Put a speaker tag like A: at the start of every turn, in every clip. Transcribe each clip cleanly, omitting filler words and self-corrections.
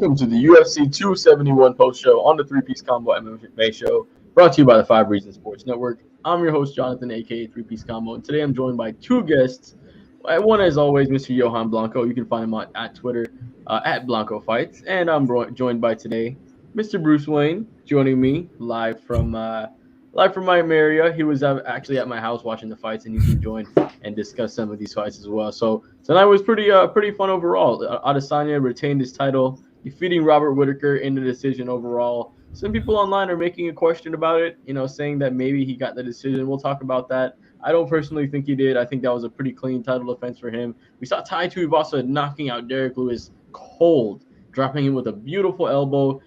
A: welcome to the UFC 271 post show on the ThreePieceCombo MMA Show, brought to you by the 5 Reasons Sports Network. I'm your host, Johnathan, aka 3Piece and today I'm joined by two guests. One, as always, Mr. Johan Blanco. You can find him at Twitter, at Blanco Fights. And I'm joined by today Mr. Bruce Wayne, joining me live from Miami area. He was actually at my house watching the fights, and you can join and discuss some of these fights as well. So tonight was pretty fun overall. Adesanya retained his title, defeating Robert Whittaker in the decision overall. Some people online are making a question about it, saying that maybe he got the decision. We'll talk about that. I don't personally think he did. I think that was a pretty clean title defense for him. We saw Tai Tuivasa knocking out Derek Lewis cold, dropping him with a beautiful elbow,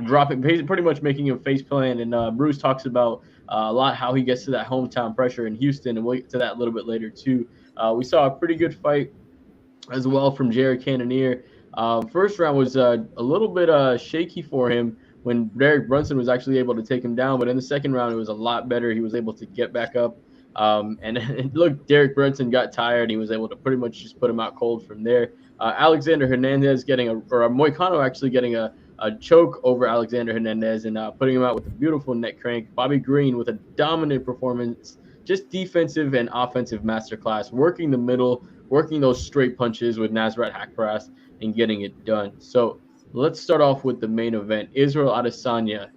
A: dropping, pretty much making him face plant. And Bruce talks about a lot how he gets to that hometown pressure in Houston, and we'll get to that a little bit later too. We saw a pretty good fight as well from Jared Kandaner. First round was a little bit shaky for him when Derek Brunson was actually able to take him down, but in the second round it was a lot better. He was able to get back up. And look, Derek Brunson got tired. He was able to pretty much just put him out cold from there. Alexander Hernandez getting Moicano actually getting a choke over Alexander Hernandez and putting him out with a beautiful neck crank. Bobby Green with a dominant performance, just defensive and offensive masterclass, working the middle, working those straight punches with Nasrat Haqparast and getting it done. So let's start off with the main event. Israel Adesanya,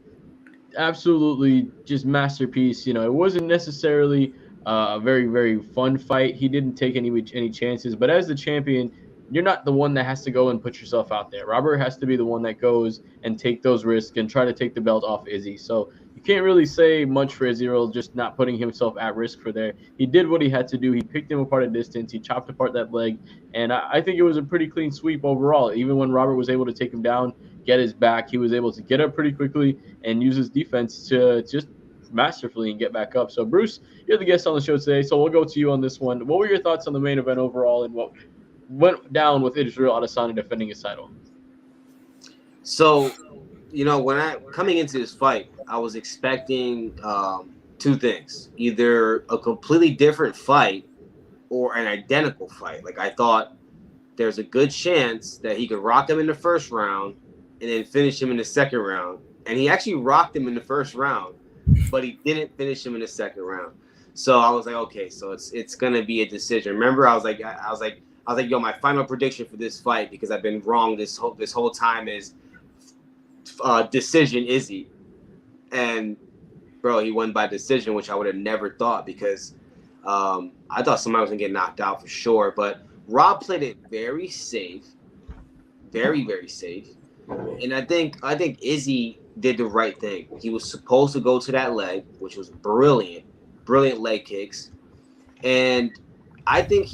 A: absolutely just masterpiece. It wasn't necessarily a very, very fun fight. He didn't take any chances, but as the champion, you're not the one that has to go and put yourself out there. Robert has to be the one that goes and take those risks and try to take the belt off Izzy. So you can't really say much for Israel just not putting himself at risk for there. He did what he had to do. He picked him apart at distance. He chopped apart that leg. And I think it was a pretty clean sweep overall. Even when Robert was able to take him down, get his back, he was able to get up pretty quickly and use his defense to just masterfully and get back up. So, Bruce, you're the guest on the show today, so we'll go to you on this one. What were your thoughts on the main event overall and what went down with Israel Adesanya defending his title?
B: So, when coming into this fight, I was expecting two things: either a completely different fight or an identical fight. Like, I thought there's a good chance that he could rock him in the first round and then finish him in the second round. And he actually rocked him in the first round, but he didn't finish him in the second round. So I was like, okay, so it's gonna be a decision. Remember, I was like, yo, my final prediction for this fight, because I've been wrong this whole time, is decision Izzy. And bro, he won by decision, which I would have never thought, because I thought somebody was gonna get knocked out for sure. But Rob played it very safe, very, very safe. And I think Izzy did the right thing. He was supposed to go to that leg, which was brilliant leg kicks. And I think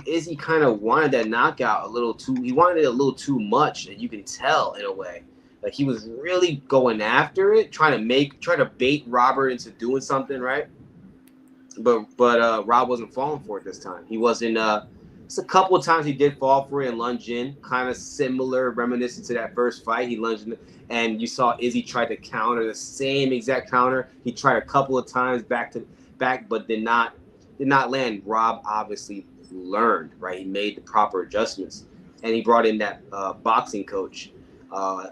B: Izzy kind of wanted that knockout he wanted it a little too much, and you can tell in a way. Like, he was really going after it, trying to bait Robert into doing something, right? But Rob wasn't falling for it this time. He wasn't. It's a couple of times he did fall for it and lunge in, kind of similar, reminiscent to that first fight. He lunged in, and you saw Izzy try to counter the same exact counter. He tried a couple of times back, but did not land. Rob obviously learned, right? He made the proper adjustments, and he brought in that boxing coach,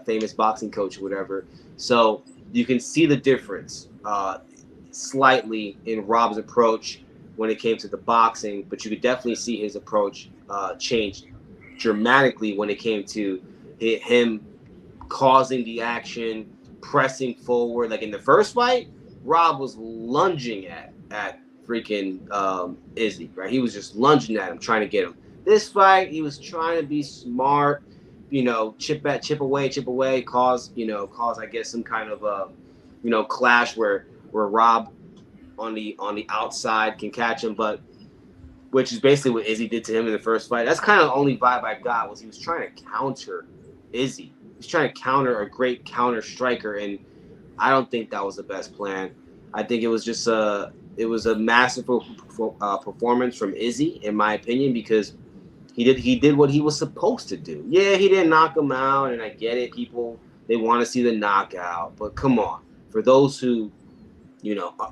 B: famous boxing coach or whatever. So you can see the difference slightly in Rob's approach when it came to the boxing, but you could definitely see his approach change dramatically when it came to him causing the action, pressing forward. Like in the first fight, Rob was lunging at freaking Izzy, right? He was just lunging at him, trying to get him. This fight, he was trying to be smart, chip away, cause I guess some kind of clash where Rob on the outside can catch him, but which is basically what Izzy did to him in the first fight. That's kind of the only vibe I got, was he was trying to counter Izzy. He's trying to counter a great counter striker, and I don't think that was the best plan. I think it was just a masterful performance from Izzy, in my opinion, because he did what he was supposed to do. Yeah, he didn't knock him out, and I get it. People, they want to see the knockout, but come on, for those who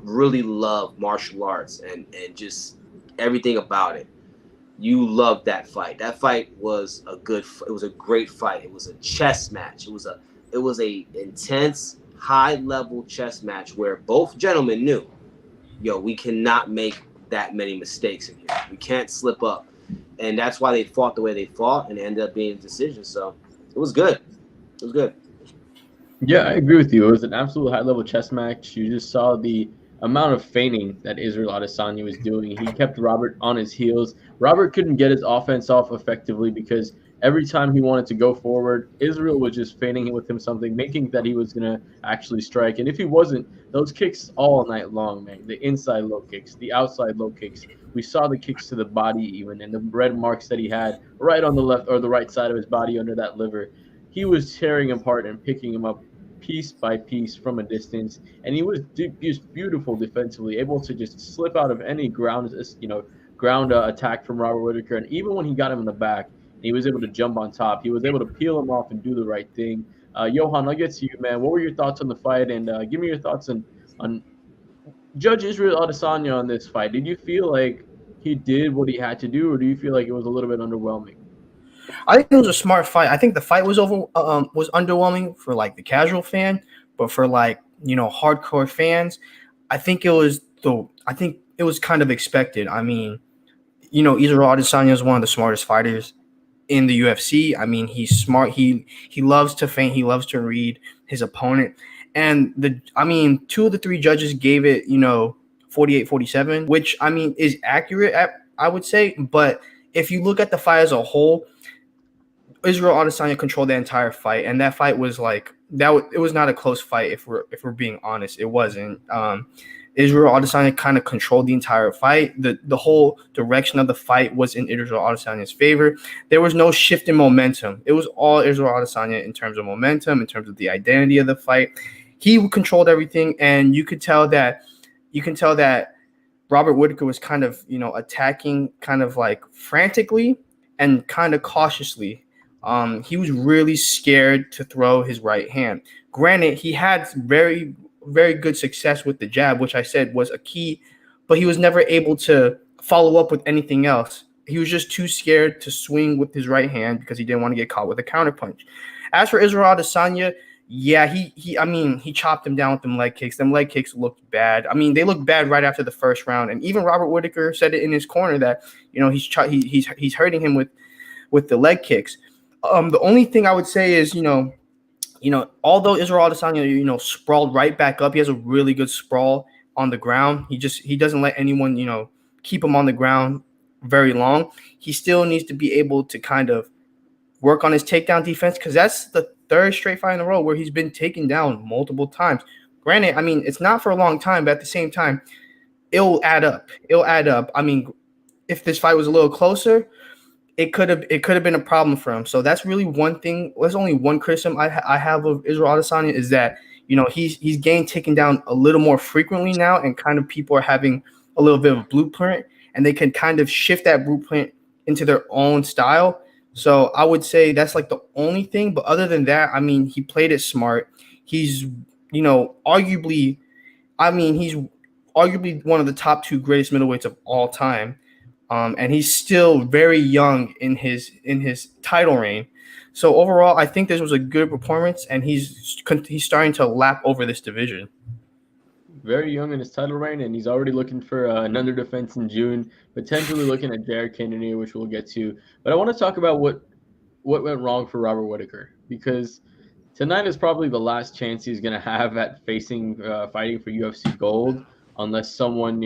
B: really love martial arts and just everything about it, you loved that fight. That fight was it was a great fight. It was a chess match. It was a intense, high level chess match where both gentlemen knew, yo, we cannot make that many mistakes in here. We can't slip up. And that's why they fought the way they fought, and it ended up being a decision. So it was good. It was good.
A: Yeah, I agree with you. It was an absolute high-level chess match. You just saw the amount of feigning that Israel Adesanya was doing. He kept Robert on his heels. Robert couldn't get his offense off effectively because every time he wanted to go forward, Israel was just feigning with him something, making that he was going to actually strike. And if he wasn't, those kicks all night long, man, the inside low kicks, the outside low kicks. We saw the kicks to the body even, and the red marks that he had right on the left or the right side of his body under that liver. He was tearing him apart and picking him up piece by piece from a distance, and he was just beautiful defensively, able to just slip out of any ground attack from Robert Whittaker. And even when he got him in the back, he was able to jump on top. He was able to peel him off and do the right thing. Johan, I'll get to you, man. What were your thoughts on the fight, and give me your thoughts on Judge Israel Adesanya on this fight? Did you feel like he did what he had to do, or do you feel like it was a little bit underwhelming?
C: I think it was a smart fight. I think the fight was was underwhelming for like the casual fan, but for like hardcore fans, I think it was kind of expected. I mean, Israel Adesanya is one of the smartest fighters in the UFC. I mean, he's smart. He loves to feint. He loves to read his opponent. And two of the three judges gave it 48-47, which I mean is accurate, I would say. But if you look at the fight as a whole, Israel Adesanya controlled the entire fight, and that fight was like that. It was not a close fight, if we're being honest. It wasn't. Israel Adesanya kind of controlled the entire fight. The whole direction of the fight was in Israel Adesanya's favor. There was no shift in momentum. It was all Israel Adesanya in terms of momentum, in terms of the identity of the fight. He controlled everything, and you can tell that Robert Whittaker was kind of attacking kind of like frantically and kind of cautiously. He was really scared to throw his right hand. Granted, he had very, very good success with the jab, which I said was a key, but he was never able to follow up with anything else. He was just too scared to swing with his right hand because he didn't want to get caught with a counterpunch. As for Israel Adesanya, yeah, he chopped him down with them leg kicks. Them leg kicks looked bad. I mean, they looked bad right after the first round, and even Robert Whittaker said it in his corner that he's hurting him with the leg kicks. The only thing I would say is, although Israel Adesanya, sprawled right back up, he has a really good sprawl on the ground. He doesn't let anyone, keep him on the ground very long. He still needs to be able to kind of work on his takedown defense, because that's the third straight fight in a row where he's been taken down multiple times. Granted, I mean, it's not for a long time, but at the same time, it'll add up. I mean, if this fight was a little closer, it could have been a problem for him. So that's really one thing. There's only one criticism I have of Israel Adesanya is that he's getting taken down a little more frequently now, and kind of people are having a little bit of a blueprint, and they can kind of shift that blueprint into their own style. So I would say that's like the only thing. But other than that, I mean, he played it smart. He's arguably one of the top two greatest middleweights of all time. And he's still very young in his title reign. So overall, I think this was a good performance, and he's starting to lap over this division.
A: Very young in his title reign, and he's already looking for another defense in June, potentially looking at Jared Kandaner, which we'll get to. But I want to talk about what went wrong for Robert Whittaker, because tonight is probably the last chance he's going to have at fighting for UFC gold, unless someone,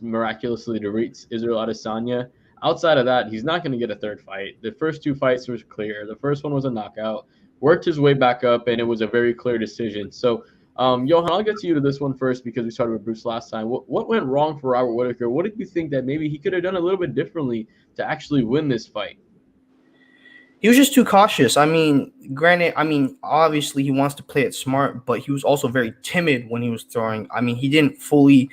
A: miraculously defeats Israel Adesanya. Outside of that, he's not going to get a third fight. The first two fights was clear. The first one was a knockout, worked his way back up, and it was a very clear decision. So, Johan, I'll get to you to this one first because we started with Bruce last time. What went wrong for Robert Whittaker? What did you think that maybe he could have done a little bit differently to actually win this fight?
C: He was just too cautious. I mean, granted, obviously he wants to play it smart, but he was also very timid when he was throwing. I mean, he didn't fully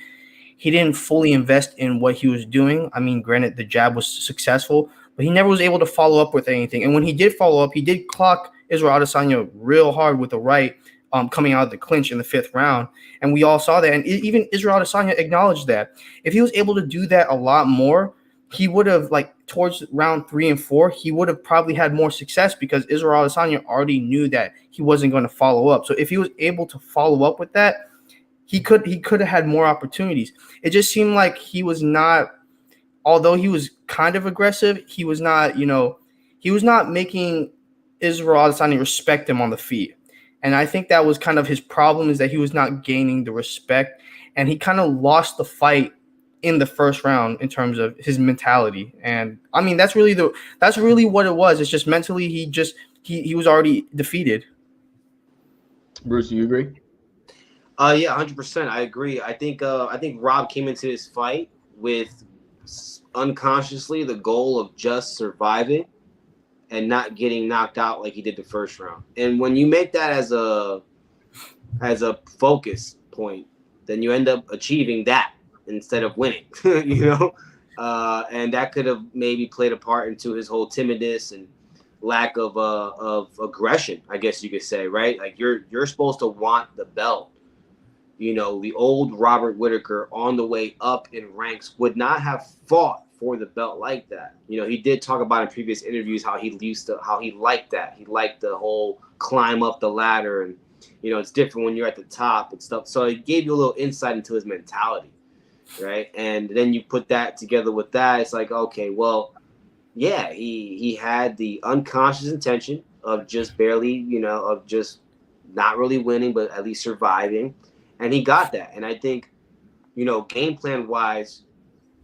C: invest in what he was doing. I mean, granted, the jab was successful, but he never was able to follow up with anything. And when he did follow up, he did clock Israel Adesanya real hard with the right, coming out of the clinch in the fifth round. And we all saw that. And even Israel Adesanya acknowledged that. If he was able to do that a lot more, he would have, like, towards round 3 and 4, he would have probably had more success because Israel Adesanya already knew that he wasn't going to follow up. So if he was able to follow up with that, he could have had more opportunities. It just seemed like he was not, although he was kind of aggressive, he was not making Israel Adesanya respect him on the feet. And I think that was kind of his problem, is that he was not gaining the respect, and he kind of lost the fight in the first round in terms of his mentality. And I mean, that's really what it was. It's just mentally he was already defeated.
A: Bruce, do you agree?
B: Yeah, 100%. I agree. I think Rob came into this fight with unconsciously the goal of just surviving and not getting knocked out like he did the first round. And when you make that as a focus point, then you end up achieving that instead of winning, and that could have maybe played a part into his whole timidness and lack of aggression, I guess you could say, right? Like you're supposed to want the belt. The old Robert Whittaker on the way up in ranks would not have fought for the belt like that. He did talk about in previous interviews how he liked that. He liked the whole climb up the ladder, and it's different when you're at the top and stuff. So it gave you a little insight into his mentality, right? And then you put that together with that, it's like, okay, well, yeah, he had the unconscious intention of just barely, of just not really winning, but at least surviving. And he got that. And I think, game plan wise,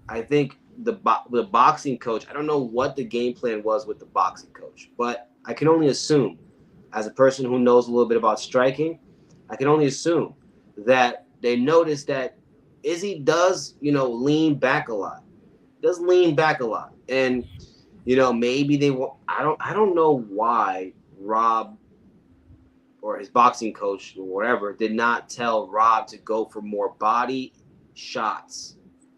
B: I think the boxing coach, I don't know what the game plan was with the boxing coach, but I can only assume, as a person who knows a little bit about striking, I can only assume that they noticed that Izzy does, lean back a lot. And, maybe they will. I don't know why Rob or his boxing coach or whatever did not tell Rob to go for more body shots,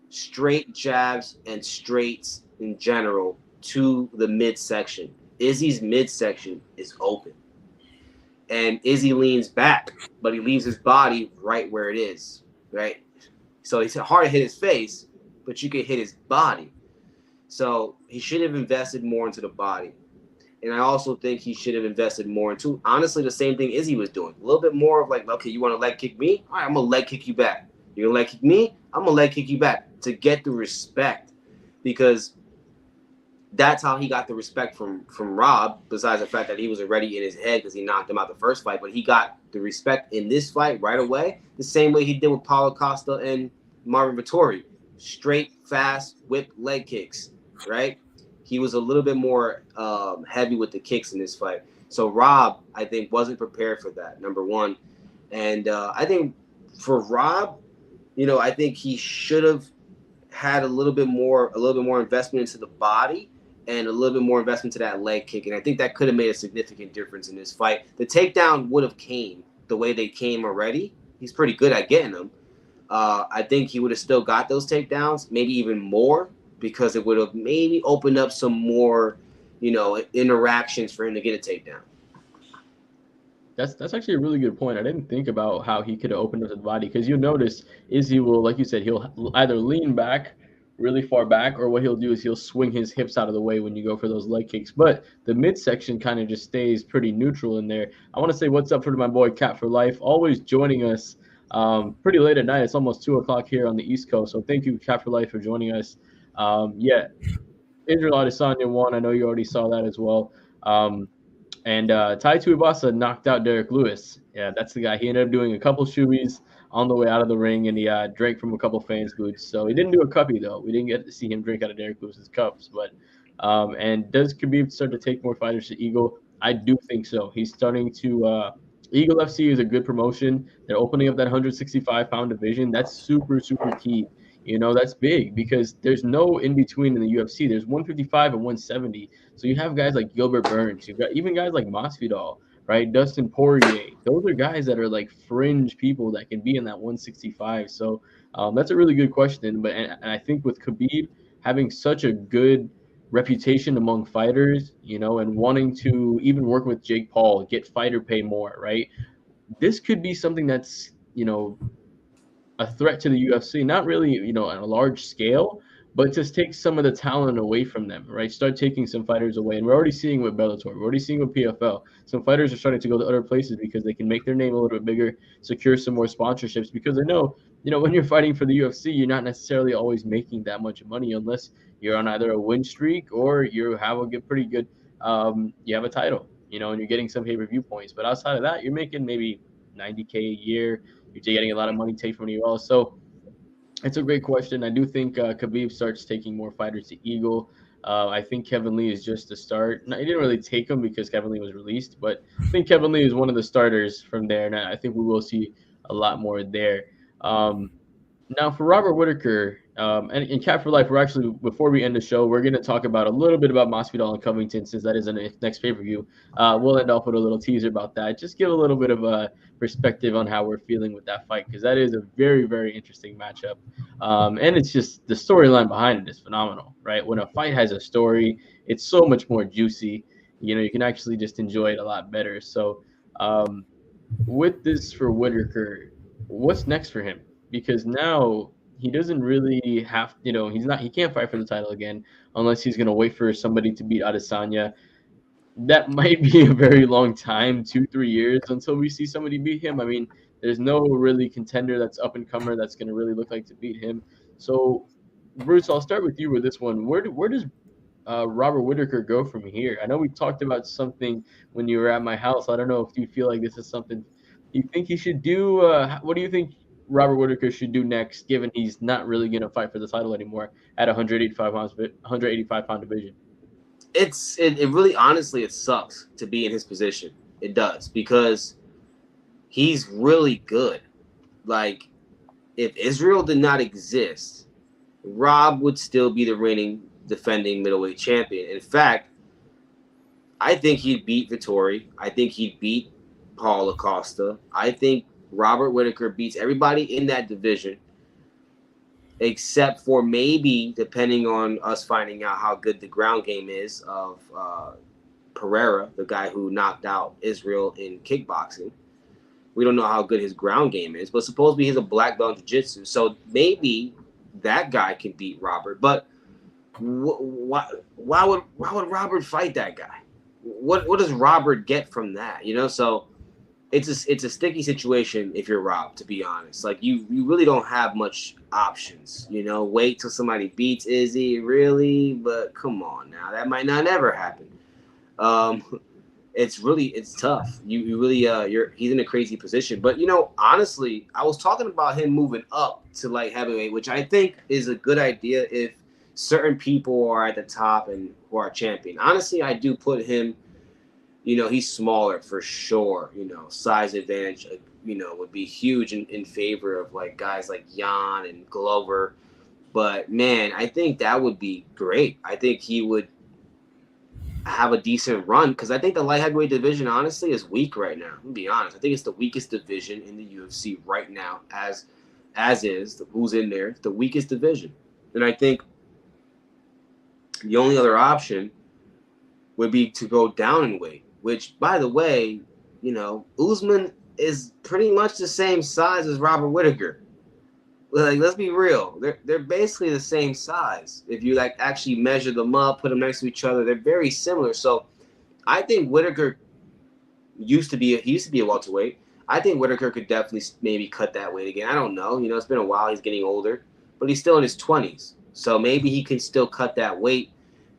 B: straight jabs and straights in general to the midsection. Izzy's midsection is open. And Izzy leans back, but he leaves his body right where it is, right? So it's hard to hit his face, but you can hit his body. So he should have invested more into the body. And I also think he should have invested more into, honestly, the same thing Izzy was doing. A little bit more of like, okay, you want to leg kick me? All right, I'm going to leg kick you back. You're going to leg kick me? I'm going to leg kick you back to get the respect. Because that's how he got the respect from Rob, besides the fact that he was already in his head because he knocked him out the first fight. But he got the respect in this fight right away, the same way he did with Paulo Costa and Marvin Vettori. Straight, fast, whip leg kicks, right? He was a little bit more heavy with the kicks in this fight. So Rob, I think, wasn't prepared for that, number one. And I think for Rob, I think he should have had a little bit more investment into the body and a little bit more investment to that leg kick. And I think that could have made a significant difference in this fight. The takedown would have came the way they came already. He's pretty good at getting them. I think he would have still got those takedowns, maybe even more, because it would have maybe opened up some more, interactions for him to get a takedown.
A: That's actually a really good point. I didn't think about how he could have opened up the body, because you'll notice Izzy will, like you said, he'll either lean back really far back, or what he'll do is he'll swing his hips out of the way when you go for those leg kicks. But the midsection kind of just stays pretty neutral in there. I want to say what's up for my boy Cat for Life, always joining us pretty late at night. It's almost 2 o'clock here on the East Coast. So thank you, Cat for Life, for joining us. Israel Adesanya won. I know you already saw that as well. And Tai Tuivasa knocked out Derek Lewis. Yeah, that's the guy. He ended up doing a couple shoeys on the way out of the ring, and he drank from a couple fans' boots. So he didn't do a cuppy, though. We didn't get to see him drink out of Derek Lewis's cups. But and does Khabib start to take more fighters to Eagle? I do think so. He's starting to Eagle FC is a good promotion. They're opening up that 165-pound division. That's super, super key. That's big because there's no in-between in the UFC. There's 155 and 170. So you have guys like Gilbert Burns. You've got even guys like Masvidal, right? Dustin Poirier. Those are guys that are like fringe people that can be in that 165. So that's a really good question. And I think with Khabib having such a good reputation among fighters, and wanting to even work with Jake Paul, get fighter pay more, right? This could be something that's, a threat to the UFC, not really, on a large scale, but just take some of the talent away from them, right? Start taking some fighters away. And we're already seeing with Bellator, we're already seeing with PFL. Some fighters are starting to go to other places because they can make their name a little bit bigger, secure some more sponsorships, because they know, when you're fighting for the UFC, you're not necessarily always making that much money unless you're on either a win streak or you have a pretty good, you have a title, and you're getting some pay-per-view points. But outside of that, you're making maybe $90K a year. You're getting a lot of money taken from you all. So it's a great question. I do think Khabib starts taking more fighters to Eagle. I think Kevin Lee is just the start. No, he didn't really take him because Kevin Lee was released, but I think Kevin Lee is one of the starters from there, and I think we will see a lot more there. Now for Robert Whittaker, and in Cap for Life, we're actually, before we end the show, we're going to talk about a little bit about Masvidal and Covington, since that is the next pay-per-view. We'll end off with a little teaser about that. Just give a little bit of a perspective on how we're feeling with that fight, because that is a very, very interesting matchup. And it's just the storyline behind it is phenomenal, right? When a fight has a story, it's so much more juicy. You can actually just enjoy it a lot better. So with this for Whittaker, what's next for him? Because now he doesn't really have, he can't fight for the title again unless he's going to wait for somebody to beat Adesanya. That might be a very long time, 2-3 years, until we see somebody beat him. I mean, there's no really contender that's up and comer that's going to really look like to beat him. So, Bruce, I'll start with you with this one. Where does Robert Whittaker go from here? I know we talked about something when you were at my house. I don't know if you feel like this is something you think he should do. What do you think Robert Whittaker should do next, given he's not really going to fight for the title anymore at 185-pound division?
B: It really, honestly, it sucks to be in his position. It does, because he's really good. Like, if Israel did not exist, Rob would still be the reigning defending middleweight champion. In fact, I think he'd beat Vettori. I think he'd beat Paul Acosta. I think Robert Whittaker beats everybody in that division, except for maybe, depending on us finding out how good the ground game is of Pereira, the guy who knocked out Israel in kickboxing. We don't know how good his ground game is, but supposedly he's a black belt in jiu-jitsu. So maybe that guy can beat Robert. But why would Robert fight that guy? What does Robert get from that? So it's a sticky situation if you're Rob, to be honest. Like, you really don't have much options. Wait till somebody beats Izzy, really? But come on now, that might not ever happen. It's tough. You really he's in a crazy position. But honestly, I was talking about him moving up to light heavyweight, which I think is a good idea if certain people are at the top and who are champion. Honestly, I do put him. He's smaller for sure. Size advantage, would be huge in favor of like guys like Johan and Glover. But man, I think that would be great. I think he would have a decent run, because I think the light heavyweight division, honestly, is weak right now. I'm gonna be honest. I think it's the weakest division in the UFC right now, as is who's in there, the weakest division. And I think the only other option would be to go down in weight. Which, by the way, Usman is pretty much the same size as Robert Whittaker. Like, let's be real. They're basically the same size. If you actually measure them up, put them next to each other, they're very similar. So I think Whittaker used to be a welterweight. I think Whittaker could definitely maybe cut that weight again. I don't know. It's been a while. He's getting older, but he's still in his 20s. So maybe he can still cut that weight,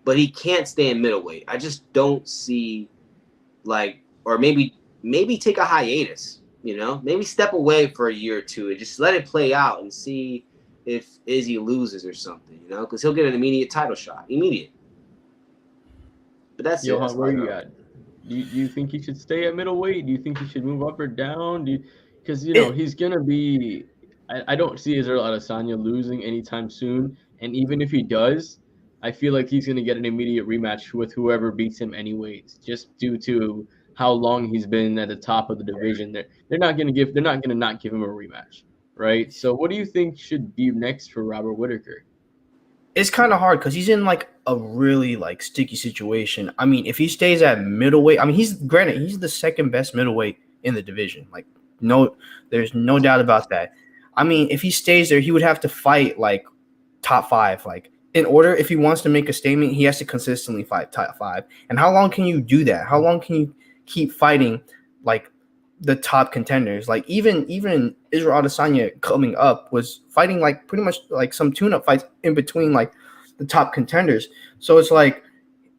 B: but he can't stay in middleweight. I just don't see. Or maybe take a hiatus, maybe step away for a year or two and just let it play out and see if Izzy loses or something, because he'll get an immediate title shot. Immediate. But that's
A: Johan,
B: it.
A: where are you at? Do you think he should stay at middleweight? Do you think he should move up or down? Because he's gonna be. I don't see Israel Adesanya losing anytime soon, and even if he does, I feel like he's gonna get an immediate rematch with whoever beats him, anyways, just due to how long he's been at the top of the division. They're not gonna not give him a rematch, right? So, what do you think should be next for Robert Whittaker?
C: It's kind of hard because he's in a really sticky situation. I mean, if he stays at middleweight, I mean, he's the second best middleweight in the division. There's no doubt about that. I mean, if he stays there, he would have to fight top 5, in order, if he wants to make a statement, he has to consistently fight top 5. And how long can you do that? How long can you keep fighting like the top contenders? Like even Israel Adesanya coming up was fighting like pretty much like some tune-up fights in between like the top contenders. So it's like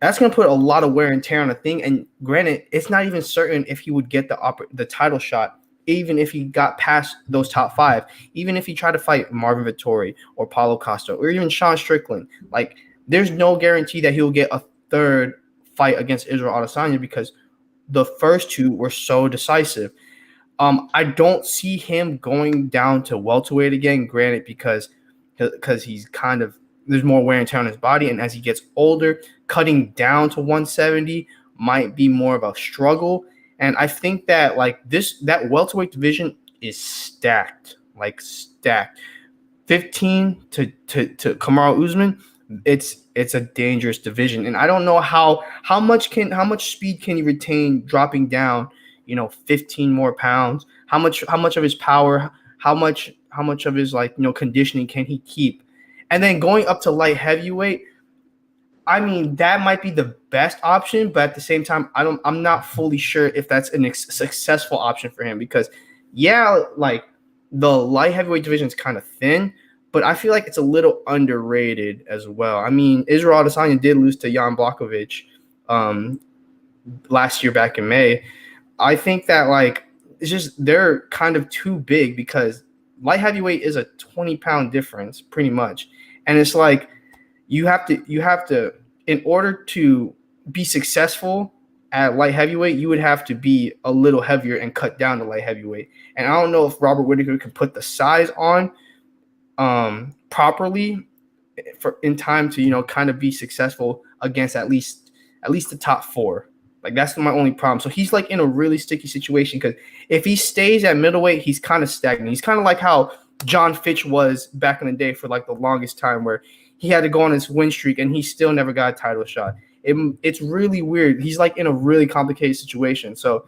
C: that's going to put a lot of wear and tear on a thing. And granted, it's not even certain if he would get the title shot, even if he got past those top 5, even if he tried to fight Marvin Vettori or Paulo Costa or even Sean Strickland. Like, there's no guarantee that he'll get a third fight against Israel Adesanya because the first 2 were so decisive. I don't see him going down to welterweight again, granted, because he's kind of there's more wear and tear on his body, and as he gets older, cutting down to 170 might be more of a struggle. And I think that that welterweight division is stacked, 15 to Kamaru Usman. It's a dangerous division, and I don't know how much speed can he retain dropping down, 15 more pounds. How much of his power, how much of his conditioning can he keep? And then going up to light heavyweight, I mean, that might be the best option, but at the same time, I'm not fully sure if that's a successful option for him because, the light heavyweight division is kind of thin, but I feel like it's a little underrated as well. I mean, Israel Adesanya did lose to Jan Blachowicz last year back in May. I think that it's just they're kind of too big because light heavyweight is a 20-pound difference pretty much, and it's like. You have to, in order to be successful at light heavyweight, you would have to be a little heavier and cut down to light heavyweight. And I don't know if Robert Whittaker can put the size on properly in time to, kind of be successful against at least the top 4. That's my only problem. So he's in a really sticky situation because if he stays at middleweight, he's kind of stagnant. He's kind of like how John Fitch was back in the day for the longest time where he had to go on his win streak, and he still never got a title shot. It's really weird. He's in a really complicated situation. So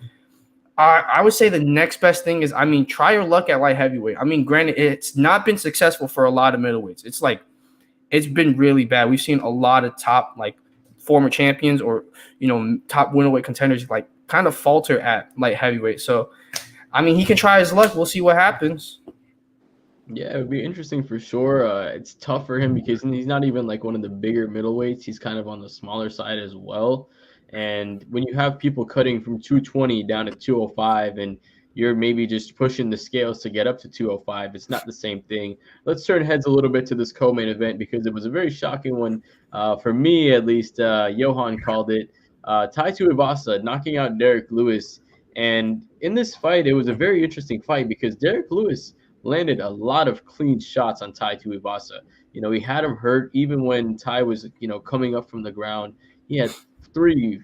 C: I would say the next best thing is, try your luck at light heavyweight. Granted, it's not been successful for a lot of middleweights. It's been really bad. We've seen a lot of top former champions or top middleweight contenders kind of falter at light heavyweight. So he can try his luck. We'll see what happens.
A: Yeah, it would be interesting for sure. It's tough for him because he's not even one of the bigger middleweights. He's kind of on the smaller side as well. And when you have people cutting from 220 down to 205 and you're maybe just pushing the scales to get up to 205, it's not the same thing. Let's turn heads a little bit to this co-main event because it was a very shocking one for me, at least. Johan called it. Tai Tuivasa knocking out Derek Lewis. And in this fight, it was a very interesting fight because Derek Lewis landed a lot of clean shots on Tai Tuivasa. He had him hurt even when Tai was, coming up from the ground. He had 3,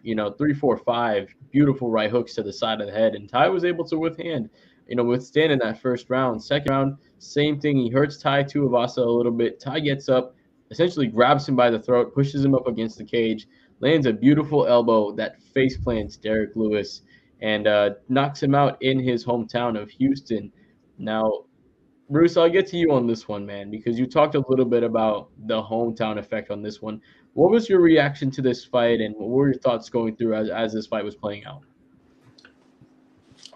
A: 4, 5 beautiful right hooks to the side of the head, and Tai was able to withstand in that first round. Second round, same thing. He hurts Tai Tuivasa a little bit. Tai gets up, essentially grabs him by the throat, pushes him up against the cage, lands a beautiful elbow that face plants Derek Lewis, and knocks him out in his hometown of Houston. Now, Bruce, I'll get to you on this one, man, because you talked a little bit about the hometown effect on this one. What was your reaction to this fight, and what were your thoughts going through as this fight was playing out?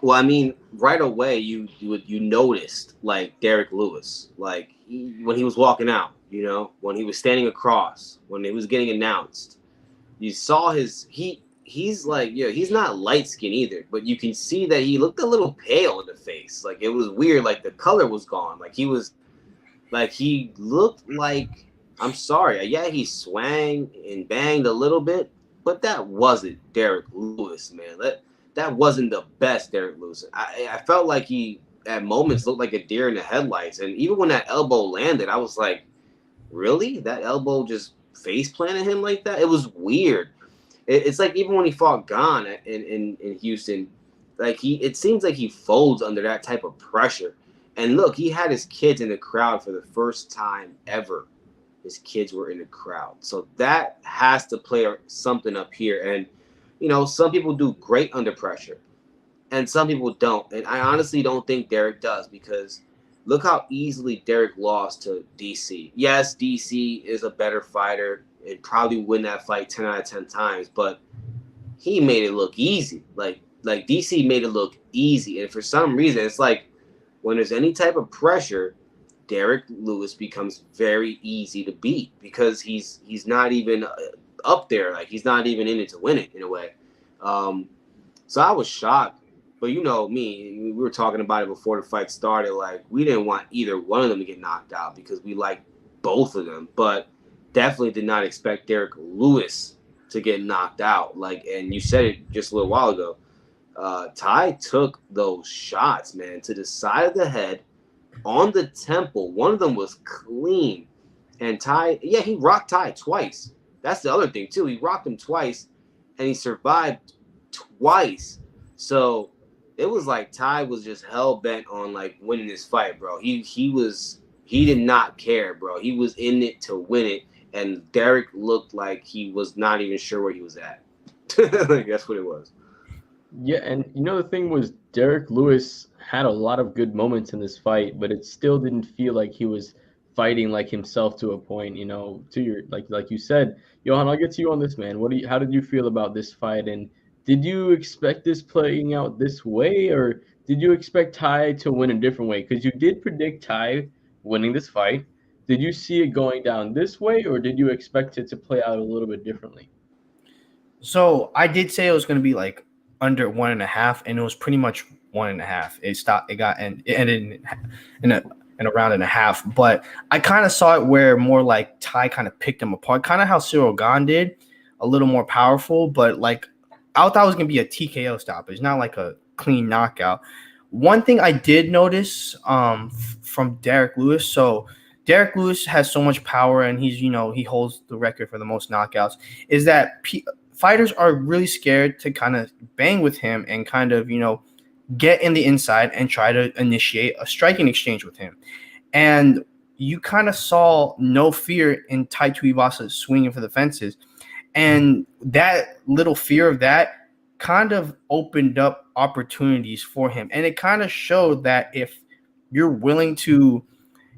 B: Well, right away you noticed Derek Lewis, when he was walking out, when he was standing across, when it was getting announced, you saw he's he's not light skinned either, but you can see that he looked a little pale in the face. It was weird. The color was gone. He looked I'm sorry. Yeah, he swang and banged a little bit, but that wasn't Derek Lewis, man. That wasn't the best Derek Lewis. I felt like he at moments looked like a deer in the headlights. And even when that elbow landed, I was like, really? That elbow just face planted him like that? It was weird. It's even when he fought Gane in Houston, it seems like he folds under that type of pressure. And look, he had his kids in the crowd for the first time ever. His kids were in the crowd. So that has to play something up here. And, some people do great under pressure and some people don't. And I honestly don't think Derek does because look how easily Derek lost to DC. Yes, DC is a better fighter and probably win that fight 10 out of 10 times, but he made it look easy. Like DC made it look easy. And for some reason, it's like when there's any type of pressure, Derek Lewis becomes very easy to beat because he's not even up there. Like he's not even in it to win it in a way. So I was shocked. But you know me, we were talking about it before the fight started. Like we didn't want either one of them to get knocked out because we liked both of them. But definitely did not expect Derek Lewis to get knocked out. Like, and you said it just a little while ago. Ty took those shots, man, to the side of the head, on the temple. One of them was clean. And Ty, yeah, he rocked Ty twice. That's the other thing, too. He rocked him twice, and he survived twice. So it was like Ty was just hell-bent on, like, winning this fight, bro. He did not care, bro. He was in it to win it. And Derek looked like he was not even sure where he was at. Like, that's what it was.
A: Yeah, and you know the thing was Derek Lewis had a lot of good moments in this fight, but it still didn't feel like he was fighting like himself to a point, you know, to your like you said. Johan, I'll get to you on this, man. How did you feel about this fight, and did you expect this playing out this way, or did you expect Ty to win a different way? Because you did predict Ty winning this fight. Did you see it going down this way, or did you expect it to play out a little bit differently?
C: So I did say it was going to be like under 1.5, and it was pretty much 1.5. It stopped. It ended in a round and a half. But I kind of saw it where more like Ty kind of picked him apart, kind of how Cyril Gane did, a little more powerful. But like I thought it was going to be a TKO stoppage, not like a clean knockout. One thing I did notice from Derek Lewis, so Derek Lewis has so much power, and he holds the record for the most knockouts, is that fighters are really scared to kind of bang with him and kind of, get in the inside and try to initiate a striking exchange with him. And you kind of saw no fear in Tai Tuivasa swinging for the fences. And that little fear of that kind of opened up opportunities for him. And it kind of showed that if you're willing to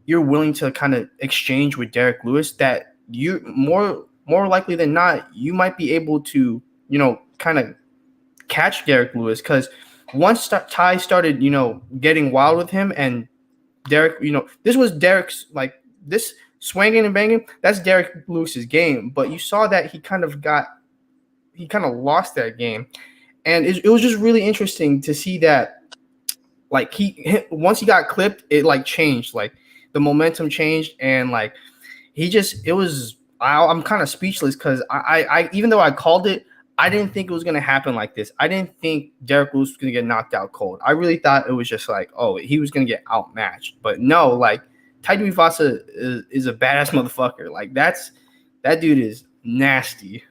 C: kind of exchange with Derek Lewis, that you more likely than not, you might be able to, kind of catch Derek Lewis. Because once Ty started, getting wild with him, and Derek, this was Derek's, like, this swinging and banging, that's Derek Lewis's game. But you saw that he kind of lost that game. And it was just really interesting to see that, like, once he got clipped, it, like, changed. Like, the momentum changed, and, like, I'm kind of speechless because I even though I called it, I didn't think it was going to happen like this. I didn't think Derek Lewis was going to get knocked out cold. I really thought it was just like, oh, he was going to get outmatched. But no, like, Tai Tuivasa is a badass motherfucker. Like, that dude is nasty.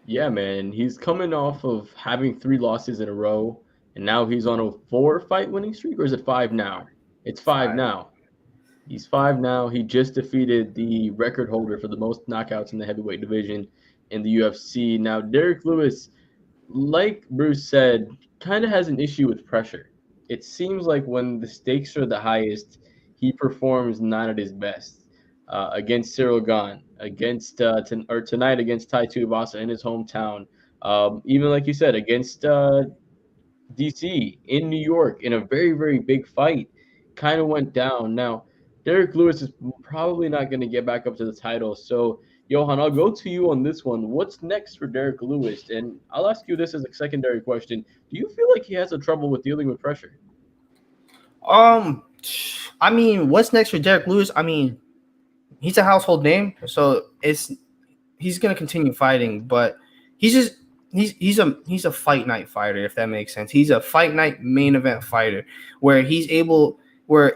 A: Yeah, man. He's coming off of having 3 losses in a row, and now he's on a 4-fight winning streak, or is it 5 now? It's 5 now. He's 5 now. He just defeated the record holder for the most knockouts in the heavyweight division in the UFC. Now, Derek Lewis, like Bruce said, kind of has an issue with pressure. It seems like when the stakes are the highest, he performs not at his best. Against Cyril Gane, tonight against Tai Tuivasa in his hometown. Even like you said, against DC in New York in a very, very big fight, kind of went down. Now, Derek Lewis is probably not going to get back up to the title. So, Johan, I'll go to you on this one. What's next for Derek Lewis? And I'll ask you this as a secondary question. Do you feel like he has a trouble with dealing with pressure?
C: I mean, what's next for Derek Lewis? I mean, he's a household name, so he's going to continue fighting, but he's a fight night fighter, if that makes sense. He's a fight night main event fighter where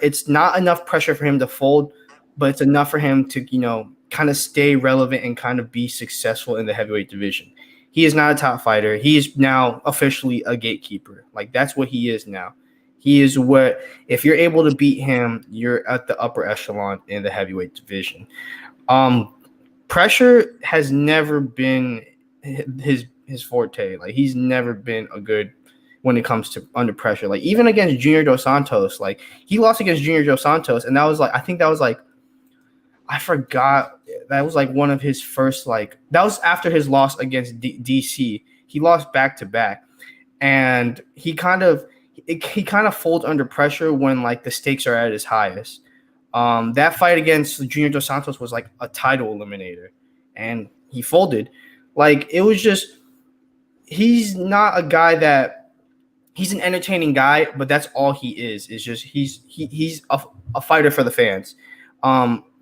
C: it's not enough pressure for him to fold, but it's enough for him to, kind of stay relevant and kind of be successful in the heavyweight division. He is not a top fighter. He is now officially a gatekeeper. Like, that's what he is now. He is what, if you're able to beat him, you're at the upper echelon in the heavyweight division. Pressure has never been his forte. Like, he's never been a good when it comes to under pressure. Like even against Junior Dos Santos, like he lost against Junior Dos Santos, and that was like I forgot, that was like one of his first, like that was after his loss against DC. He lost back to back, and he kind of folds under pressure when like the stakes are at his highest. That fight against Junior Dos Santos was like a title eliminator, and he folded. Like it was just, he's not a guy that, he's an entertaining guy, but that's all he is. It's just he's a fighter for the fans.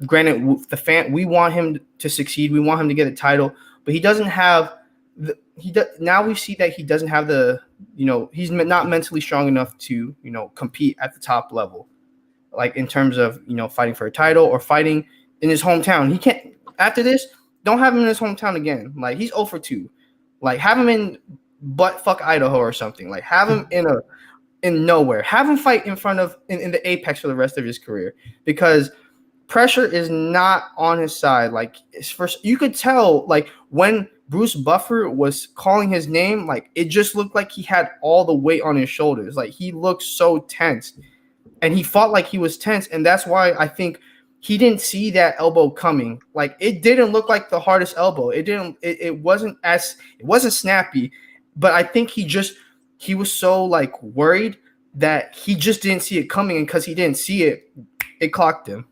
C: Granted, we want him to succeed. We want him to get a title, but he doesn't have now we see that he doesn't have the, he's not mentally strong enough to, compete at the top level, like in terms of, fighting for a title or fighting in his hometown. He can't, after this, don't have him in his hometown again. Like he's 0 for 2. Like have him in buttfuck Idaho or something. Like have him in nowhere. Have him fight in front of in the apex for the rest of his career, because pressure is not on his side. Like it's first, you could tell like when Bruce Buffer was calling his name, like it just looked like he had all the weight on his shoulders. Like he looked so tense, and he fought like he was tense, and that's why I think he didn't see that elbow coming. Like it didn't look like the hardest elbow. It wasn't snappy, but I think he was so like worried that he just didn't see it coming, and because he didn't see it, it clocked him.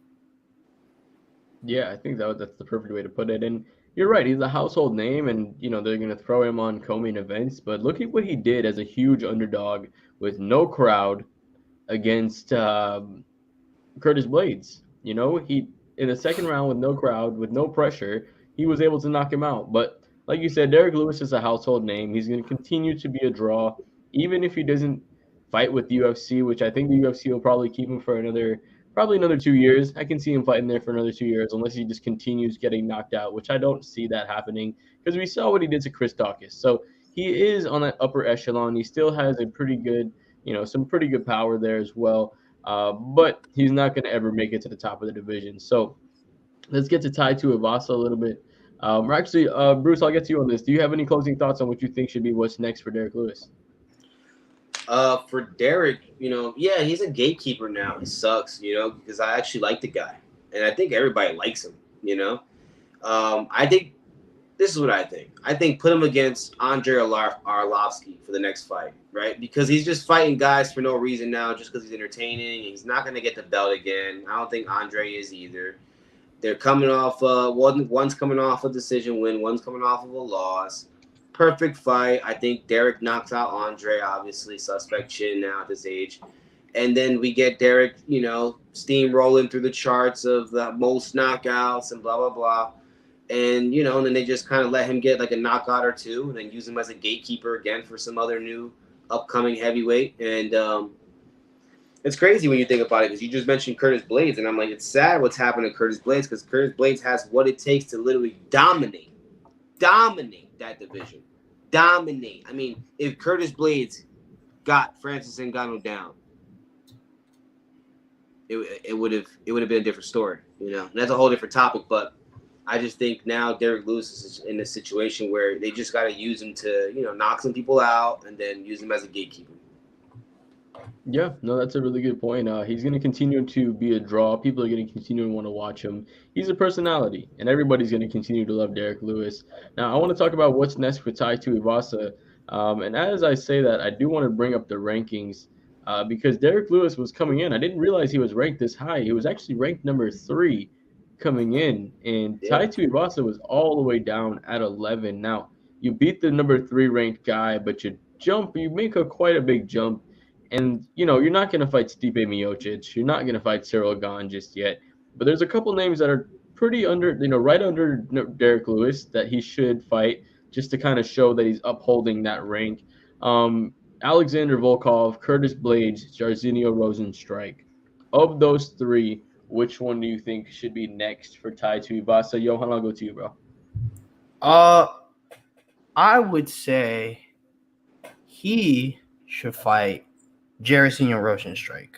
A: Yeah, I think that's the perfect way to put it. And you're right, he's a household name, and they're gonna throw him on co-main events. But look at what he did as a huge underdog with no crowd against Curtis Blades. He, in the second round with no crowd, with no pressure, he was able to knock him out. But like you said, Derek Lewis is a household name. He's going to continue to be a draw, even if he doesn't fight with the UFC, which I think the UFC will probably keep him for another 2 years. I can see him fighting there for another 2 years, unless he just continues getting knocked out, which I don't see that happening, because we saw what he did to Chris Daukaus. So he is on that upper echelon. He still has a pretty good, some pretty good power there as well. But he's not going to ever make it to the top of the division. So let's get to Tai Tuivasa a little bit. Bruce, I'll get to you on this. Do you have any closing thoughts on what you think should be what's next for Derek Lewis?
B: For Derek, yeah, he's a gatekeeper now. It sucks, because I actually like the guy, and I think everybody likes him. I think this is what I think. I think put him against Andrei Arlovsky for the next fight, right? Because he's just fighting guys for no reason now, just because he's entertaining. He's not going to get the belt again. I don't think Andre is either. They're coming off one's coming off a decision win, one's coming off of a loss. Perfect fight. I think Derek knocks out Andre, obviously suspect chin now at this age. And then we get Derek, steamrolling through the charts of the most knockouts and blah, blah, blah. And, and then they just kind of let him get like a knockout or two and then use him as a gatekeeper again for some other new upcoming heavyweight. And it's crazy when you think about it, because you just mentioned Curtis Blades. And I'm like, it's sad what's happened to Curtis Blades, because Curtis Blades has what it takes to literally dominate that division. Dominate. I mean, if Curtis Blades got Francis Ngannou down, it would have been a different story. And that's a whole different topic, but I just think now Derek Lewis is in a situation where they just got to use him to, knock some people out and then use him as a gatekeeper.
A: Yeah, no, that's a really good point. He's going to continue to be a draw. People are going to continue to want to watch him. He's a personality, and everybody's going to continue to love Derek Lewis. Now, I want to talk about what's next for Tai Tuivasa. And as I say that, I do want to bring up the rankings because Derek Lewis was coming in. I didn't realize he was ranked this high. He was actually ranked number 3 coming in, and Tai Tuivasa was all the way down at 11. Now, you beat the number 3 ranked guy, but you make quite a big jump. And, you're not going to fight Stipe Miocic. You're not going to fight Cyril Gane just yet. But there's a couple names that are pretty under, right under Derek Lewis that he should fight just to kind of show that he's upholding that rank. Alexander Volkov, Curtis Blades, Jairzinho Rozenstruik. Of those 3, which one do you think should be next for Tai Tuivasa? Johan, I'll go to you, bro.
C: I would say he should fight Jairzinho Rozenstruik.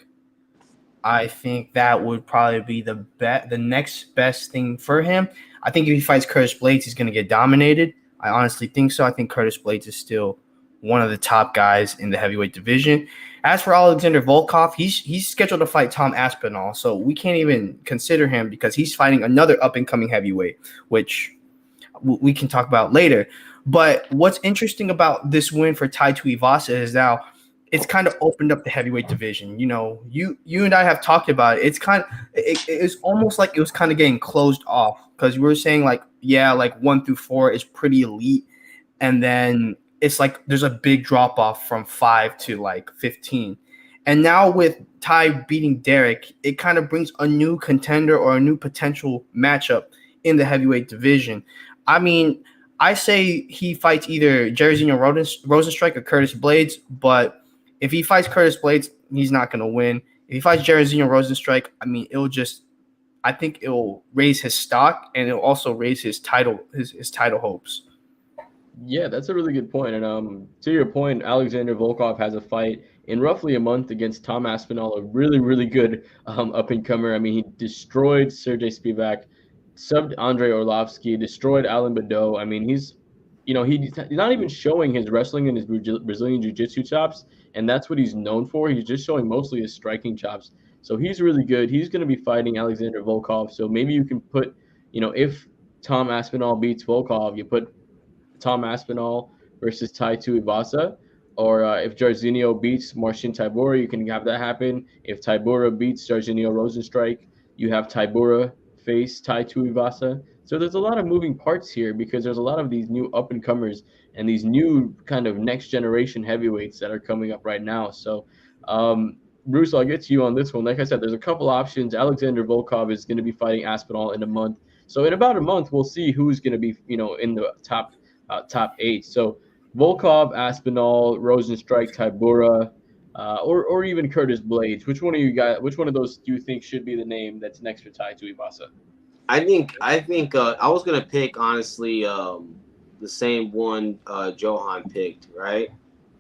C: I think that would probably be the next best thing for him. I think if he fights Curtis Blades, he's going to get dominated. I honestly think so. I think Curtis Blades is still one of the top guys in the heavyweight division. As for Alexander Volkov, he's scheduled to fight Tom Aspinall, so we can't even consider him because he's fighting another up-and-coming heavyweight, which we can talk about later. But what's interesting about this win for Tai Tuivasa is now it's kind of opened up the heavyweight division. You and I have talked about it. It's almost like it was kind of getting closed off because we were saying like 1 through 4 is pretty elite, and then it's like there's a big drop off from 5 to like 15. And now with Ty beating Derek, it kind of brings a new contender or a new potential matchup in the heavyweight division. I mean, I say he fights either Jairzinho Rozenstruik or Curtis Blades, but if he fights Curtis Blades, he's not going to win. If he fights Jairzinho Rozenstruik, I mean, I think it will raise his stock and it'll also raise his title hopes.
A: Yeah, that's a really good point. And to your point, Alexander Volkov has a fight in roughly a month against Tom Aspinall, a really, really good up-and-comer. I mean, he destroyed Sergey Spivak, subbed Andrei Orlovsky, destroyed Alan Badeau. I mean, he's not even showing his wrestling and his Brazilian jiu-jitsu chops, and that's what he's known for. He's just showing mostly his striking chops. So he's really good. He's going to be fighting Alexander Volkov. So maybe you can put, if Tom Aspinall beats Volkov, you put Tom Aspinall versus Tai Tuivasa, or if Jairzinho beats Marcin Tybura, you can have that happen. If Tybura beats Jairzinho Rozenstruik, you have Tybura face Tai Tuivasa. So there's a lot of moving parts here because there's a lot of these new up-and-comers and these new kind of next-generation heavyweights that are coming up right now. So, Bruce, I'll get to you on this one. Like I said, there's a couple options. Alexander Volkov is going to be fighting Aspinall in a month. So in about a month, we'll see who's going to be, in the top 8. So Volkov, Aspinall, Rozenstruik, Tybura, or even Curtis Blades. Which one of those do you think should be the name that's next for Tai Tuivasa?
B: I think I was gonna pick honestly the same one Johan picked, right?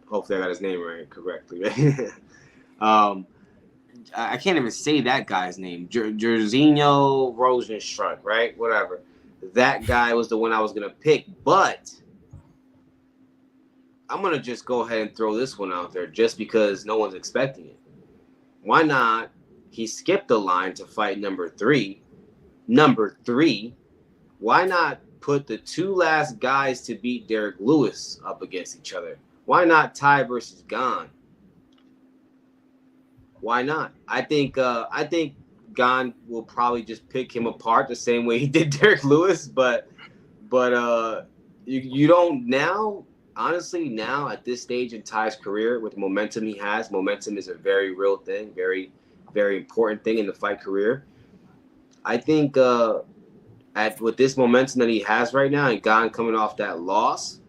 B: Hopefully I got his name correctly. I can't even say that guy's name. Jairzinho Rozenstruik, right? Whatever. That guy was the one I was gonna pick, but I'm gonna just go ahead and throw this one out there just because no one's expecting it. Why not? He skipped the line to fight number 3. Number 3, why not put the 2 last guys to beat Derek Lewis up against each other? Why not Ty versus Gane? Why not? I think Gane will probably just pick him apart the same way he did Derek Lewis, but you don't now. Honestly, now at this stage in Ty's career, with the momentum he has, momentum is a very real thing, very, very important thing in the fight career. I think with this momentum that he has right now and Gane coming off that loss,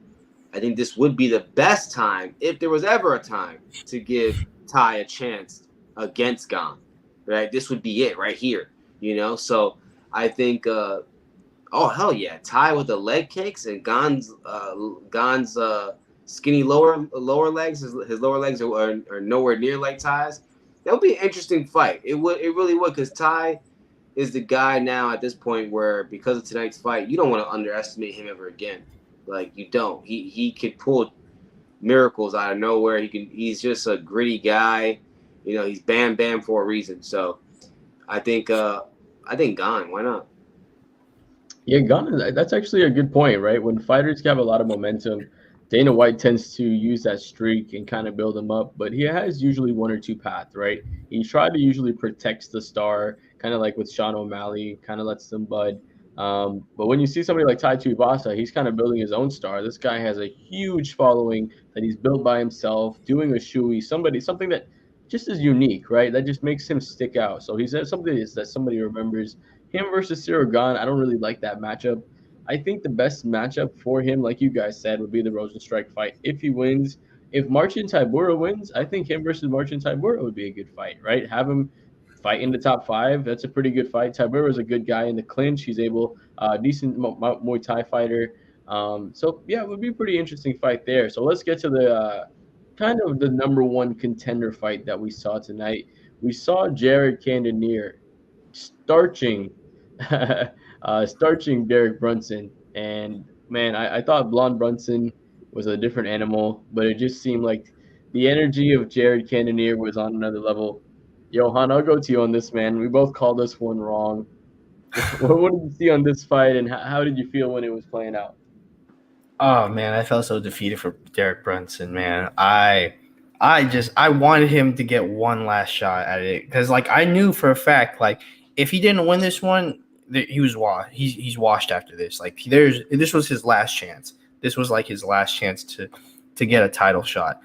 B: I think this would be the best time, if there was ever a time, to give Ty a chance against Gane. Right? This would be it right here. So I think, oh hell yeah, Ty with the leg kicks and Gane's skinny lower legs. His lower legs are nowhere near like Ty's. That would be an interesting fight. It really would, because Ty is the guy now at this point where, because of tonight's fight, you don't want to underestimate him ever again. Like, you don't. He could pull miracles out of nowhere. He's just a gritty guy. He's Bam Bam for a reason. So I think Gane, why not?
A: Yeah, Gane, that's actually a good point, right? When fighters have a lot of momentum, Dana White tends to use that streak and kind of build them up, but he has usually 1 or 2 paths, right? He tries to usually protect the star, kind of like with Sean O'Malley, kind of lets them bud. But when you see somebody like Tai Tuivasa, he's kind of building his own star. This guy has a huge following that he's built by himself, doing a shoey, something that just is unique, right? That just makes him stick out. So he's something that somebody remembers. Him versus Cyril Gane, I don't really like that matchup. I think the best matchup for him, like you guys said, would be the Rozenstruik fight. If he wins, if Marcin Tybura wins, I think him versus Marcin Tybura would be a good fight, right? Have him fight in the top 5. That's a pretty good fight. Tybura is a good guy in the clinch. He's decent Muay Thai fighter. So yeah, it would be a pretty interesting fight there. So let's get to the kind of the number 1 contender fight that we saw tonight. We saw Jared Kandaner starching Derek Brunson, and man, I thought Blonde Brunson was a different animal, but it just seemed like the energy of Jared Cannonier was on another level. Johan, I'll go to you on this, man. We both called this one wrong. What did you see on this fight, and how did you feel when it was playing out?
C: Oh man, I felt so defeated for Derek Brunson, man. I wanted him to get one last shot at it because like I knew for a fact like if he didn't win this one, he was washed. He's washed after this. Like this was his last chance. This was like his last chance to get a title shot.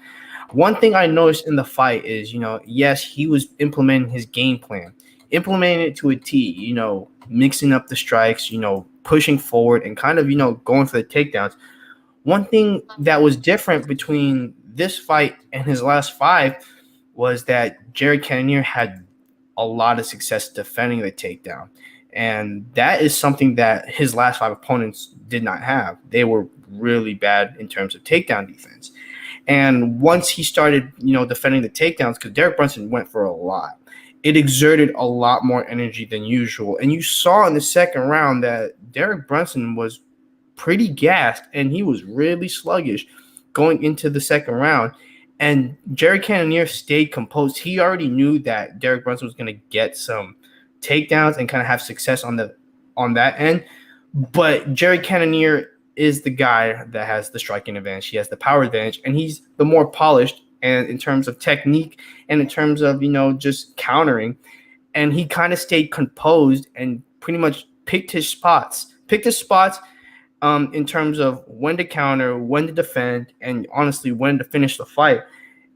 C: One thing I noticed in the fight is, yes, he was implementing his game plan, implementing it to a T, mixing up the strikes, pushing forward and kind of, going for the takedowns. One thing that was different between this fight and his last five was that Jared Cannonier had a lot of success defending the takedown. And that is something that his last five opponents did not have. They were really bad in terms of takedown defense. And once he started, defending the takedowns, because Derek Brunson went for a lot, it exerted a lot more energy than usual. And you saw in the second round that Derek Brunson was pretty gassed and he was really sluggish going into the second round. And Jared Cannonier stayed composed. He already knew that Derek Brunson was going to get some takedowns and kind of have success on that end. But Jared Cannonier is the guy that has the striking advantage. He has the power advantage, and he's the more polished and in terms of technique and in terms of, just countering. And he kind of stayed composed and pretty much picked his spots in terms of when to counter, when to defend, and honestly, when to finish the fight.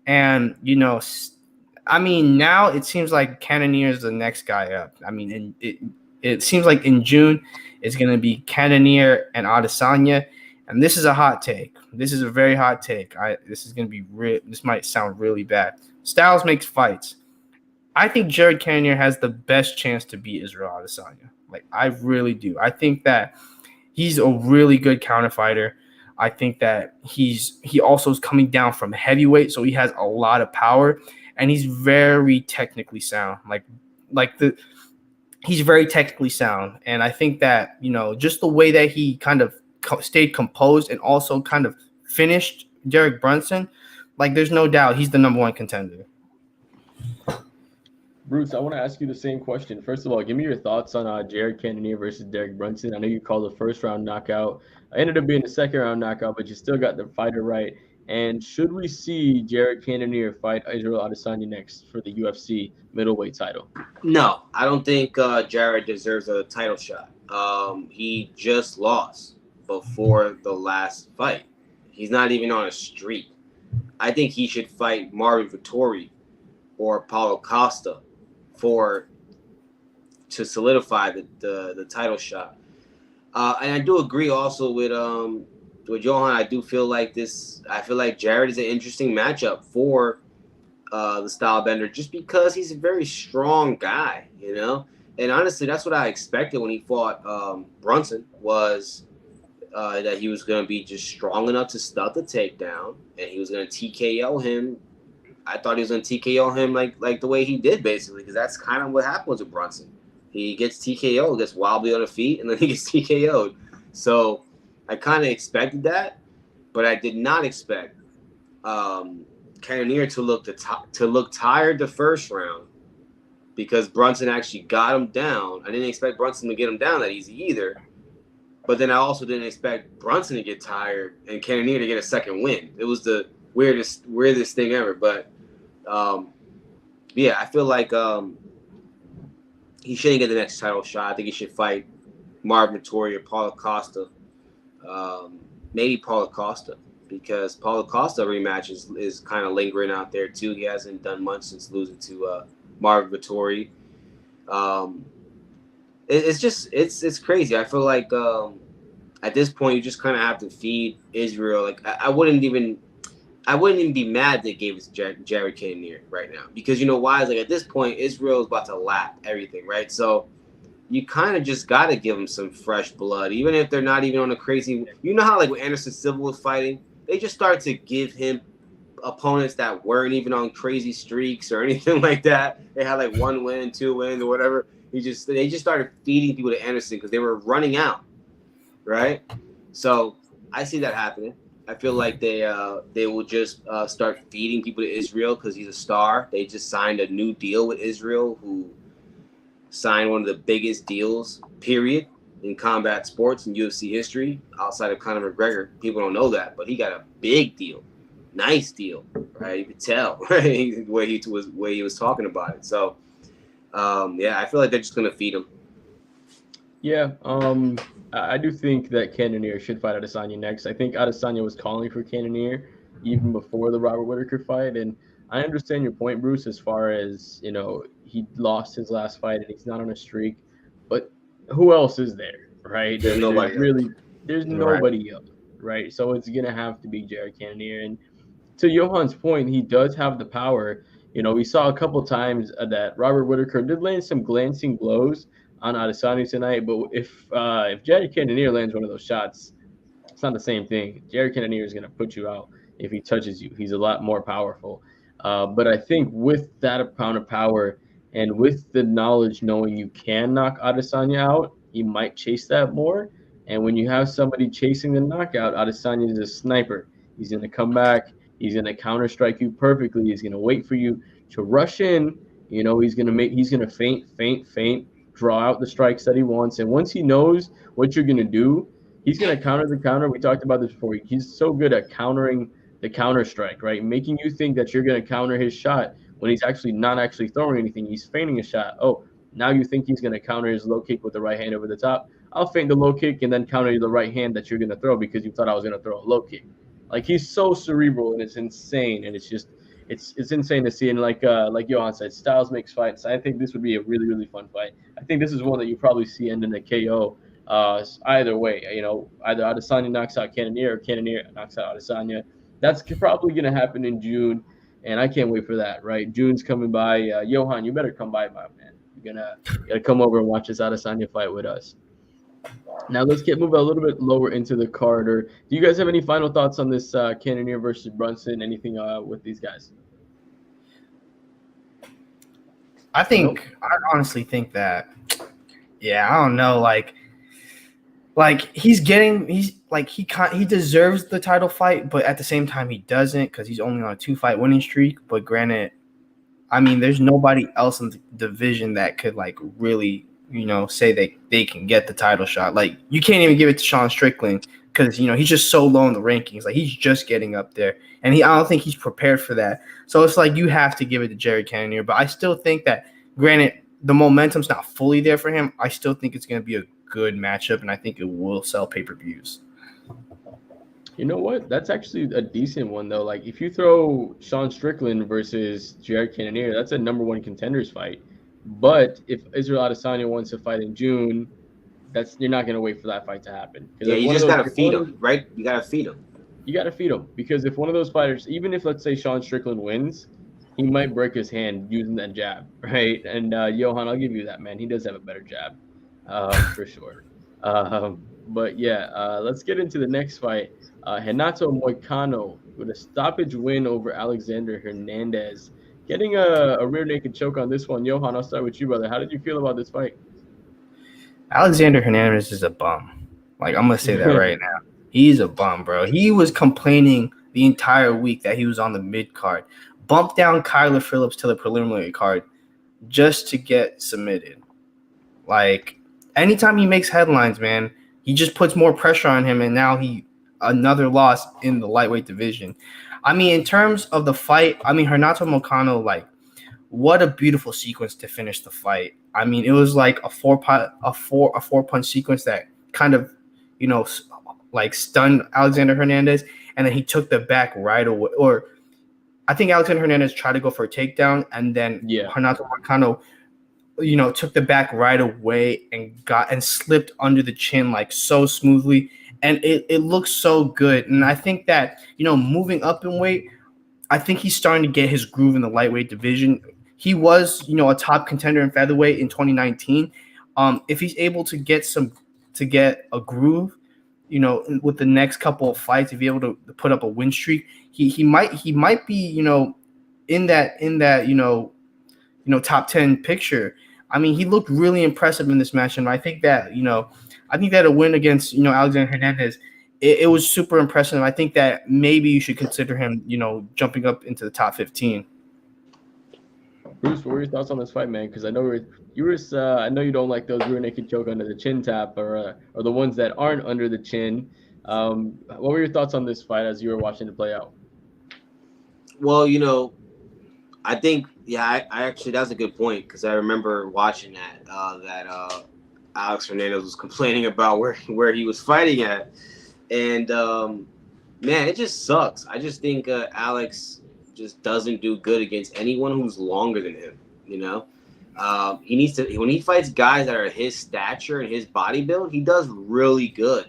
C: And, now it seems like Cannonier is the next guy up. It seems like in June, it's going to be Kandaner and Adesanya. And this is a hot take. This is a very hot take. This is going to be this might sound really bad. Styles makes fights. I think Jared Cannonier has the best chance to beat Israel Adesanya. Like, I really do. I think that he's a really good counter fighter. I think that he also is coming down from heavyweight, so he has a lot of power, and he's very technically sound. He's very technically sound. And I think that, just the way that he kind of stayed composed and also kind of finished Derek Brunson, like there's no doubt he's the number one contender.
A: Bruce, I want to ask you the same question. First of all, give me your thoughts on Jared Cannonier versus Derek Brunson. I know you called the first round knockout. I ended up being the second round knockout, but you still got the fighter right. And should we see Jared Cannonier fight Israel Adesanya next for the UFC middleweight title?
B: No, I don't think Jared deserves a title shot. He just lost before the last fight. He's not even on a streak. I think he should fight Marvin Vettori or Paulo Costa to solidify the title shot. And I do agree also with Johan. I feel like Jared is an interesting matchup for the style bender just because he's a very strong guy, And honestly, that's what I expected when he fought Brunson was that he was going to be just strong enough to stuff the takedown and he was going to TKO him. I thought he was going to TKO him like the way he did, basically, because that's kind of what happens with Brunson. He gets TKO, gets wobbly on the feet, and then he gets TKO'd. So I kind of expected that, but I did not expect Cannonier to look tired the first round because Brunson actually got him down. I didn't expect Brunson to get him down that easy either. But then I also didn't expect Brunson to get tired and Cannonier to get a second win. It was the weirdest thing ever. But I feel like he shouldn't get the next title shot. I think he should fight Marvin Vettori or Paulo Costa. Maybe Paulo Costa, because Paulo Costa rematch is kind of lingering out there too. He hasn't done much since losing to Marvin Vettori. It's crazy. I feel like at this point you just kind of have to feed Israel. Like I wouldn't even be mad they gave us Jared Cannonier right now, because you know why? It's like at this point Israel is about to lap everything, right? So you kind of just got to give them some fresh blood, even if they're not even on a crazy. You know how like when Anderson Silva was fighting, they just started to give him opponents that weren't even on crazy streaks or anything like that. They had like 1 win, 2 wins, or whatever. They just started feeding people to Anderson because they were running out, right? So I see that happening. I feel like they will just start feeding people to Israel because he's a star. They just signed a new deal with Israel, who signed one of the biggest deals, period, in combat sports and UFC history outside of Conor McGregor. People don't know that, but he got a big deal, nice deal, right? You could tell, right, where he was talking about it. So, I feel like they're just gonna feed him.
A: Yeah, I do think that Kandaner should fight Adesanya next. I think Adesanya was calling for Kandaner even before the Robert Whittaker fight, and I understand your point, Bruce, as far as he lost his last fight and he's not on a streak, but who else is there, right?
B: There's nobody else.
A: There's nobody else, right? So it's gonna have to be Jared Cannonier, and to Johan's point, he does have the power. We saw a couple times that Robert Whittaker did land some glancing blows on Adesanya tonight, but if Jared Cannonier lands one of those shots, it's not the same thing. Jared Cannonier is going to put you out if he touches you. He's a lot more powerful. But I think with that amount of power and with the knowledge knowing you can knock Adesanya out, he might chase that more. And when you have somebody chasing the knockout, Adesanya is a sniper. He's going to come back. He's going to counter strike you perfectly. He's going to wait for you to rush in. He's going to feint, draw out the strikes that he wants. And once he knows what you're going to do, he's going to counter the counter. We talked about this before. He's so good at countering the counter strike, right? Making you think that you're going to counter his shot when he's actually not actually throwing anything. He's feinting a shot. Oh, now you think he's going to counter his low kick with the right hand over the top. I'll feint the low kick and then counter the right hand that you're going to throw because you thought I was going to throw a low kick. Like, he's so cerebral, and it's insane. And it's just it's insane to see. And like Johan said, styles makes fights. I think this would be a really, really fun fight. I think this is one that you probably see end in a KO. Either way, either Adesanya knocks out Kandaner or Kandaner knocks out Adesanya. That's probably going to happen in June, and I can't wait for that, right? June's coming by. Johan, you better come by, my man. You're gonna come over and watch this Adesanya fight with us. Now let's move a little bit lower into the card. Do you guys have any final thoughts on this Kandaner versus Brunson? Anything with these guys?
C: I honestly think that, I don't know, he deserves the title fight, but at the same time he doesn't, because he's only on a 2-fight winning streak. But granted, there's nobody else in the division that could really, say they can get the title shot. You can't even give it to Sean Strickland because, he's just so low in the rankings. He's just getting up there, and I don't think he's prepared for that. So it's you have to give it to Jared Cannonier. But I still think that, granted, the momentum's not fully there for him, I still think it's going to be a good matchup, and I think it will sell pay-per-views.
A: You know what? That's actually a decent one, though. If you throw Sean Strickland versus Jared Cannonier, that's a number one contenders fight. But if Israel Adesanya wants to fight in June, you're not going to wait for that fight to happen.
B: Yeah, you just got to feed him, right? You got to feed him.
A: You got to feed him, because if one of those fighters, even if, let's say, Sean Strickland wins, he might break his hand using that jab, right? And Johan, I'll give you that, man. He does have a better jab, for sure. But yeah, let's get into the next fight. Renato Moicano with a stoppage win over Alexander Hernandez, getting a rear naked choke on this one. Johan, I'll start with you, brother. How did you feel about this fight?
C: Alexander Hernandez is a bum. I'm going to say that right now. He's a bum, bro. He was complaining the entire week that he was on the mid card. Bumped down Kyler Phillips to the preliminary card just to get submitted. Anytime he makes headlines, man, he just puts more pressure on him, and now another loss in the lightweight division. In terms of the fight, Renato Moicano, what a beautiful sequence to finish the fight. It was a four punch sequence that kind of, stunned Alexander Hernandez, and then he took the back right away. Or I think Alexander Hernandez tried to go for a takedown, and then Renato Moicano, took the back right away and slipped under the chin so smoothly, and it looks so good. And I think that moving up in weight, I think he's starting to get his groove in the lightweight division. He was a top contender in featherweight in 2019. If he's able to get a groove, with the next couple of fights, if he's able to put up a win streak, he might be in that top 10 picture. He looked really impressive in this match, and I think that a win against Alexander Hernandez it was super impressive. I think that maybe you should consider him, jumping up into the top 15.
A: Bruce, what were your thoughts on this fight, man? Because I know I know you don't like those rear naked choke under the chin tap, or the ones that aren't under the chin. What were your thoughts on this fight as you were watching it play out?
B: Well, I think, I actually, that's a good point, because I remember watching that Alex Hernandez was complaining about where he was fighting at, and man, it just sucks. I just think Alex just doesn't do good against anyone who's longer than him. He needs to, when he fights guys that are his stature and his body build, he does really good.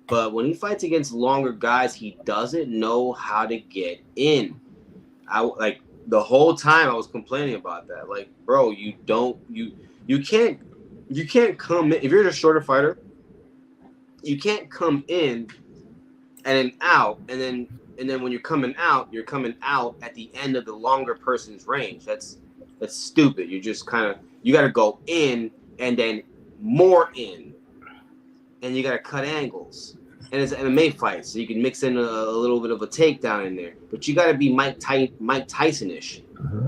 B: But when he fights against longer guys, he doesn't know how to get in. The whole time I was complaining about that. Like, bro, you can't come in if you're a shorter fighter. You can't come in and then out, and then when you're coming out at the end of the longer person's range. That's stupid. You just you got to go in and then more in, and you got to cut angles. And it's an MMA fight, so you can mix in a little bit of a takedown in there. But you got to be Mike Tyson-ish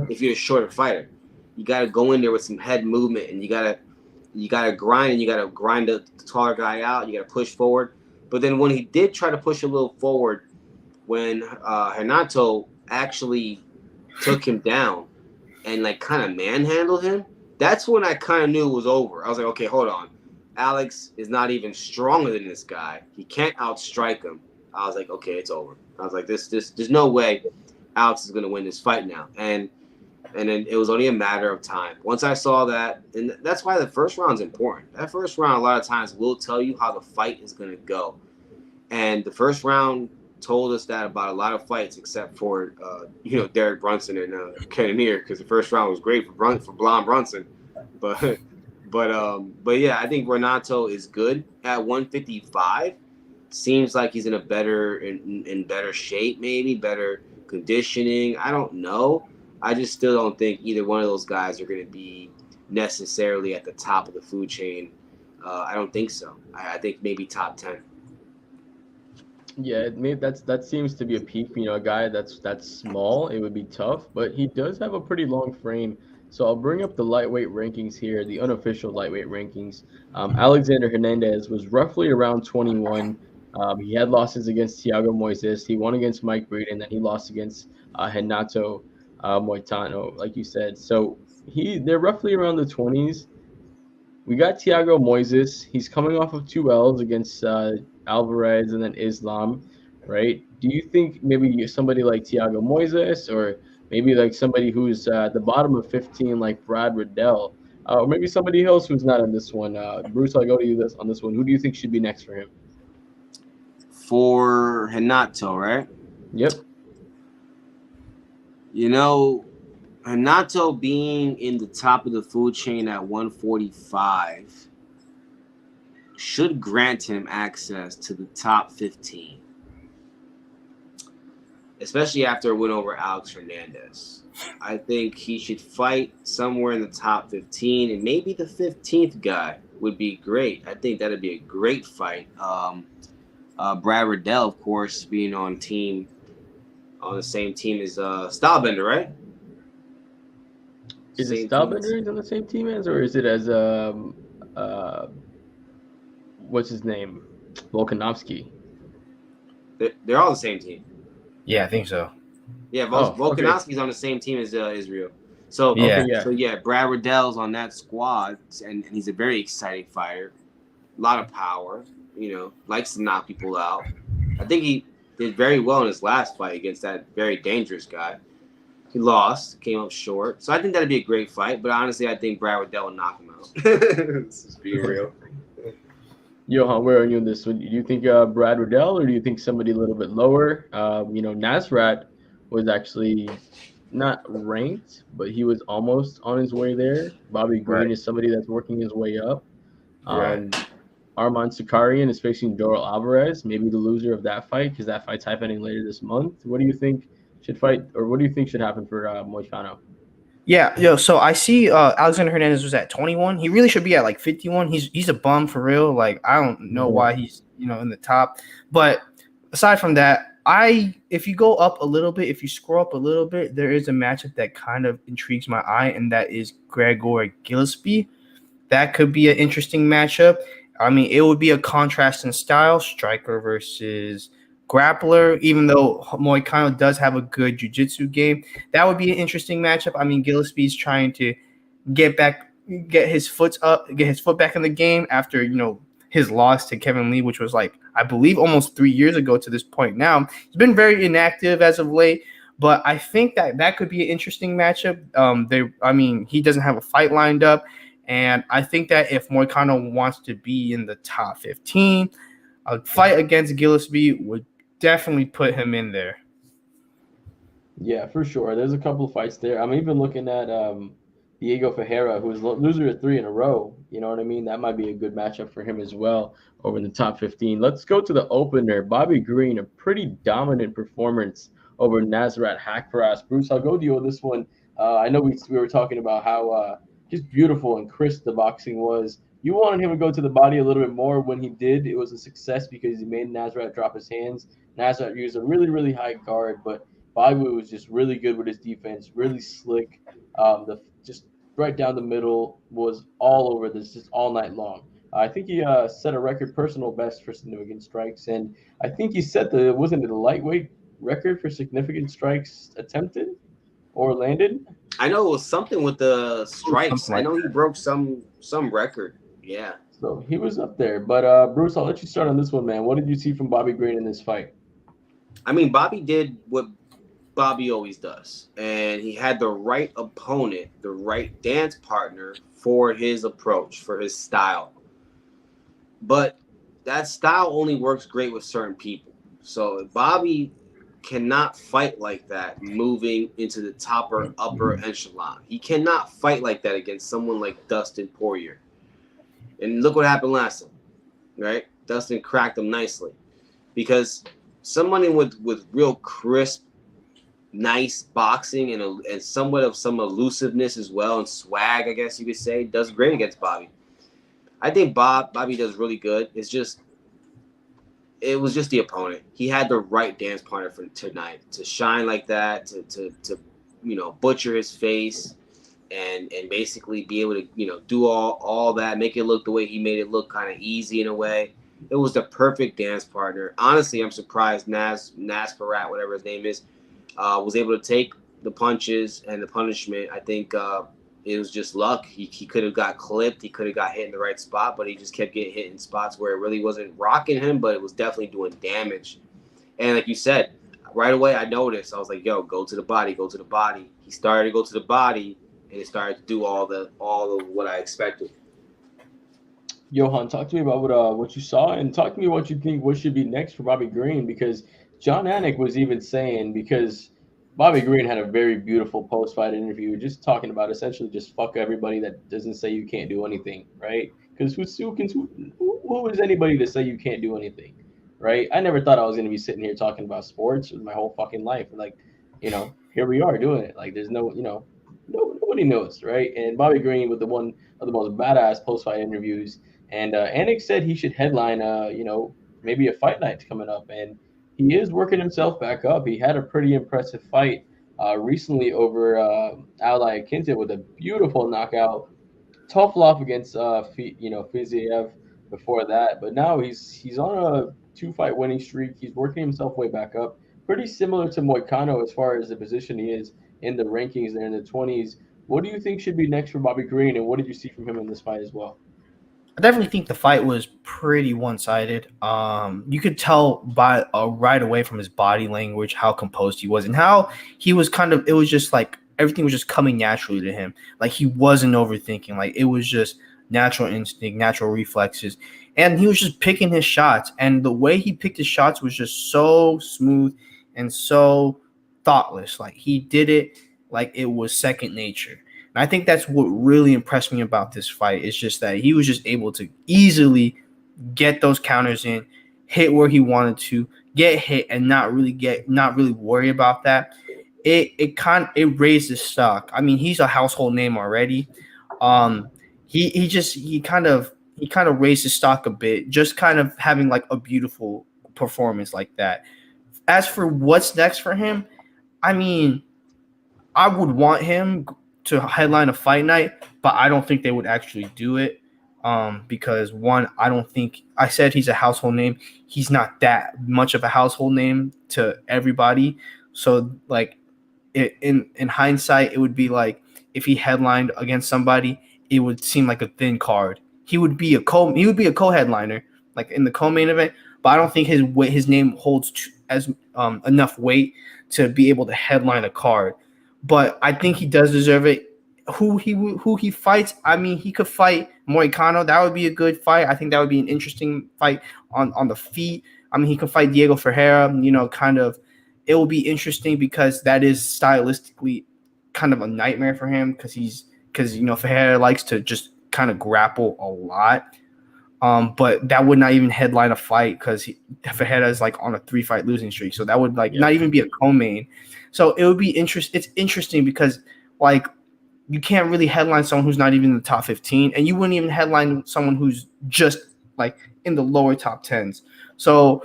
B: if you're a shorter fighter. You got to go in there with some head movement, and you got to grind, and you got to grind the taller guy out. You got to push forward. But then when he did try to push a little forward, when Renato actually took him down and kind of manhandled him, that's when I kind of knew it was over. I was like, okay, hold on. Alex is not even stronger than this guy. He can't outstrike him. I was like, okay, it's over. I was like, there's no way Alex is going to win this fight now. And then it was only a matter of time. Once I saw that, and that's why the first round's important. That first round, a lot of times, will tell you how the fight is going to go. And the first round told us that about a lot of fights, except for Derek Brunson and Kandaner, because the first round was great for Blonde Brunson, but yeah, I think Renato is good at 155. Seems like he's in better shape, maybe better conditioning. I don't know. I just still don't think either one of those guys are going to be necessarily at the top of the food chain. I don't think so. I think maybe top 10.
A: Yeah, that seems to be a peak. A guy that's small, it would be tough, but he does have a pretty long frame. So I'll bring up the lightweight rankings here, the unofficial lightweight rankings. Alexander Hernandez was roughly around 21. He had losses against Thiago Moises. He won against Mike Breed, and then he lost against Renato Moitano, like you said. So they're roughly around the 20s. We got Thiago Moises. He's coming off of 2 L's against Alvarez and then Islam, right? Do you think maybe somebody like Thiago Moises, or maybe like somebody who's at the bottom of 15 like Brad Riddell, or maybe somebody else who's not in this one? Bruce, I'll go to you on this one. Who do you think should be next for him?
B: For Renato, right?
A: Yep.
B: Renato being in the top of the food chain at 145 should grant him access to the top 15, especially after a win over Alex Hernandez. I think he should fight somewhere in the top 15, and maybe the 15th guy would be great. I think that would be a great fight. Brad Riddell, of course, being on the same team as Stylebender, right?
A: Is it Stylebender is on the same team as, or is it as what's his name, Volkanovski?
B: They're all the same team.
C: Yeah, I think so.
B: Yeah, Volkanovski's on the same team as Israel. So Brad Riddell's on that squad, and he's a very exciting fighter. A lot of power, likes to knock people out. I think he did very well in his last fight against that very dangerous guy. He lost, came up short. So I think that'd be a great fight. But honestly, I think Brad Riddell would knock him out. Let's just be real.
A: Johan, where are you in this? Do you think Brad Riddell, or do you think somebody a little bit lower? Nasrat was actually not ranked, but he was almost on his way there. Bobby Green is somebody that's working his way up. Arman Sakarian is facing Joel Alvarez, maybe the loser of that fight, because that fight's happening later this month. What do you think should fight, or what do you think should happen for Moicano?
C: Yeah, so I see Alexander Hernandez was at 21. He really should be at like 51. He's a bum for real. Like, I don't know why he's, in the top. But aside from that, if you go up a little bit, if you scroll up a little bit, there is a matchup that kind of intrigues my eye, and that is Gregor Gillespie. That could be an interesting matchup. I mean, it would be a contrast in style, striker versus grappler, even though Moicano does have a good jiu-jitsu game. That would be an interesting matchup. I mean, Gillespie's trying to get his foot back in the game after, his loss to Kevin Lee, which was like, I believe almost 3 years ago to this point now. He's been very inactive as of late, but I think that could be an interesting matchup. He doesn't have a fight lined up. And I think that if Moicano wants to be in the top 15, a fight against Gillespie would definitely put him in there.
A: Yeah, for sure. There's a couple of fights there. I'm even looking at Diego Ferreira, who's loser of 3 in a row. You know what I mean? That might be a good matchup for him as well over in the top 15. Let's go to the opener. Bobby Green, a pretty dominant performance over Nasrat Haqparast. Bruce, I'll go to you on this one. I know we were talking about how just beautiful and crisp the boxing was. You wanted him to go to the body a little bit more. When he did, it was a success because he made Nasrat drop his hands. Nasrat used a really, really high guard, but Bobby was just really good with his defense, really slick. Just right down the middle was all over this just all night long. I think he set a record personal best for significant strikes, and I think he set the lightweight record for significant strikes attempted or landed.
B: I know it was something with the strikes. I know he broke some record. Yeah.
A: So he was up there. But Bruce, I'll let you start on this one, man. What did you see from Bobby Green in this fight?
B: I mean, Bobby did what Bobby always does, and he had the right opponent, the right dance partner for his approach, for his style. But that style only works great with certain people. So Bobby cannot fight like that moving into the upper echelon. He cannot fight like that against someone like Dustin Poirier. And look what happened last time, right? Dustin cracked him nicely because somebody with real crisp, nice boxing and somewhat of some elusiveness as well and swag, I guess you could say, does great against Bobby. I think Bobby does really good. It was just the opponent. He had the right dance partner for tonight to shine like that, to butcher his face and basically be able to, do all that, make it look the way he made it look kind of easy in a way. It was the perfect dance partner. Honestly, I'm surprised Nasparat, whatever his name is, was able to take the punches and the punishment. I think it was just luck. He could have got clipped. He could have got hit in the right spot, but he just kept getting hit in spots where it really wasn't rocking him, but it was definitely doing damage. And like you said, right away I noticed. I was like, yo, go to the body, go to the body. He started to go to the body, and he started to do all of what I expected.
A: Johan, talk to me about what you saw, and talk to me what you think what should be next for Bobby Green, because John Anik was even saying, because Bobby Green had a very beautiful post-fight interview just talking about essentially just fuck everybody that doesn't say you can't do anything, right? Because who is anybody to say you can't do anything, right? I never thought I was going to be sitting here talking about sports my whole fucking life. Like, here we are doing it. Like, there's nobody knows, right? And Bobby Green with one of the most badass post-fight interviews. And Anik said he should headline, maybe a fight night coming up. And he is working himself back up. He had a pretty impressive fight recently over Ally Akinta with a beautiful knockout. Tough loss against Fiziev before that, but now he's on a 2-fight winning streak. He's working himself way back up. Pretty similar to Moicano as far as the position he is in the rankings. They're in the 20s. What do you think should be next for Bobby Green, and what did you see from him in this fight as well?
C: I definitely think the fight was pretty one-sided. You could tell by right away from his body language how composed he was and how he was it was just like everything was just coming naturally to him. Like he wasn't overthinking. Like it was just natural instinct, natural reflexes. And he was just picking his shots. And the way he picked his shots was just so smooth and so thoughtless. Like he did it like it was second nature. And I think that's what really impressed me about this fight. It's just that he was just able to easily get those counters in, hit where he wanted to, get hit, and not really worry about that. it raised his stock. I mean, he's a household name already. He kind of raised his stock a bit, just kind of having like a beautiful performance like that. As for what's next for him, I mean, I would want him to headline a fight night, but I don't think they would actually do it. Because one, I don't think I said he's a household name. He's not that much of a household name to everybody. So like in hindsight, it would be like if he headlined against somebody, it would seem like a thin card. He would be a co-headliner like in the co-main event, but I don't think his name holds as enough weight to be able to headline a card. But I think he does deserve it. Who he fights? I mean, he could fight Moicano. That would be a good fight. I think that would be an interesting fight on the feet. I mean, he could fight Diego Ferreira. Kind of. It will be interesting because that is stylistically kind of a nightmare for him because Ferreira likes to just kind of grapple a lot. But that would not even headline a fight because Ferreira is like on a 3-fight losing streak, so that would not even be a co-main. So it would be interesting. It's interesting because like you can't really headline someone who's not even in the top 15, and you wouldn't even headline someone who's just like in the lower top 10s. So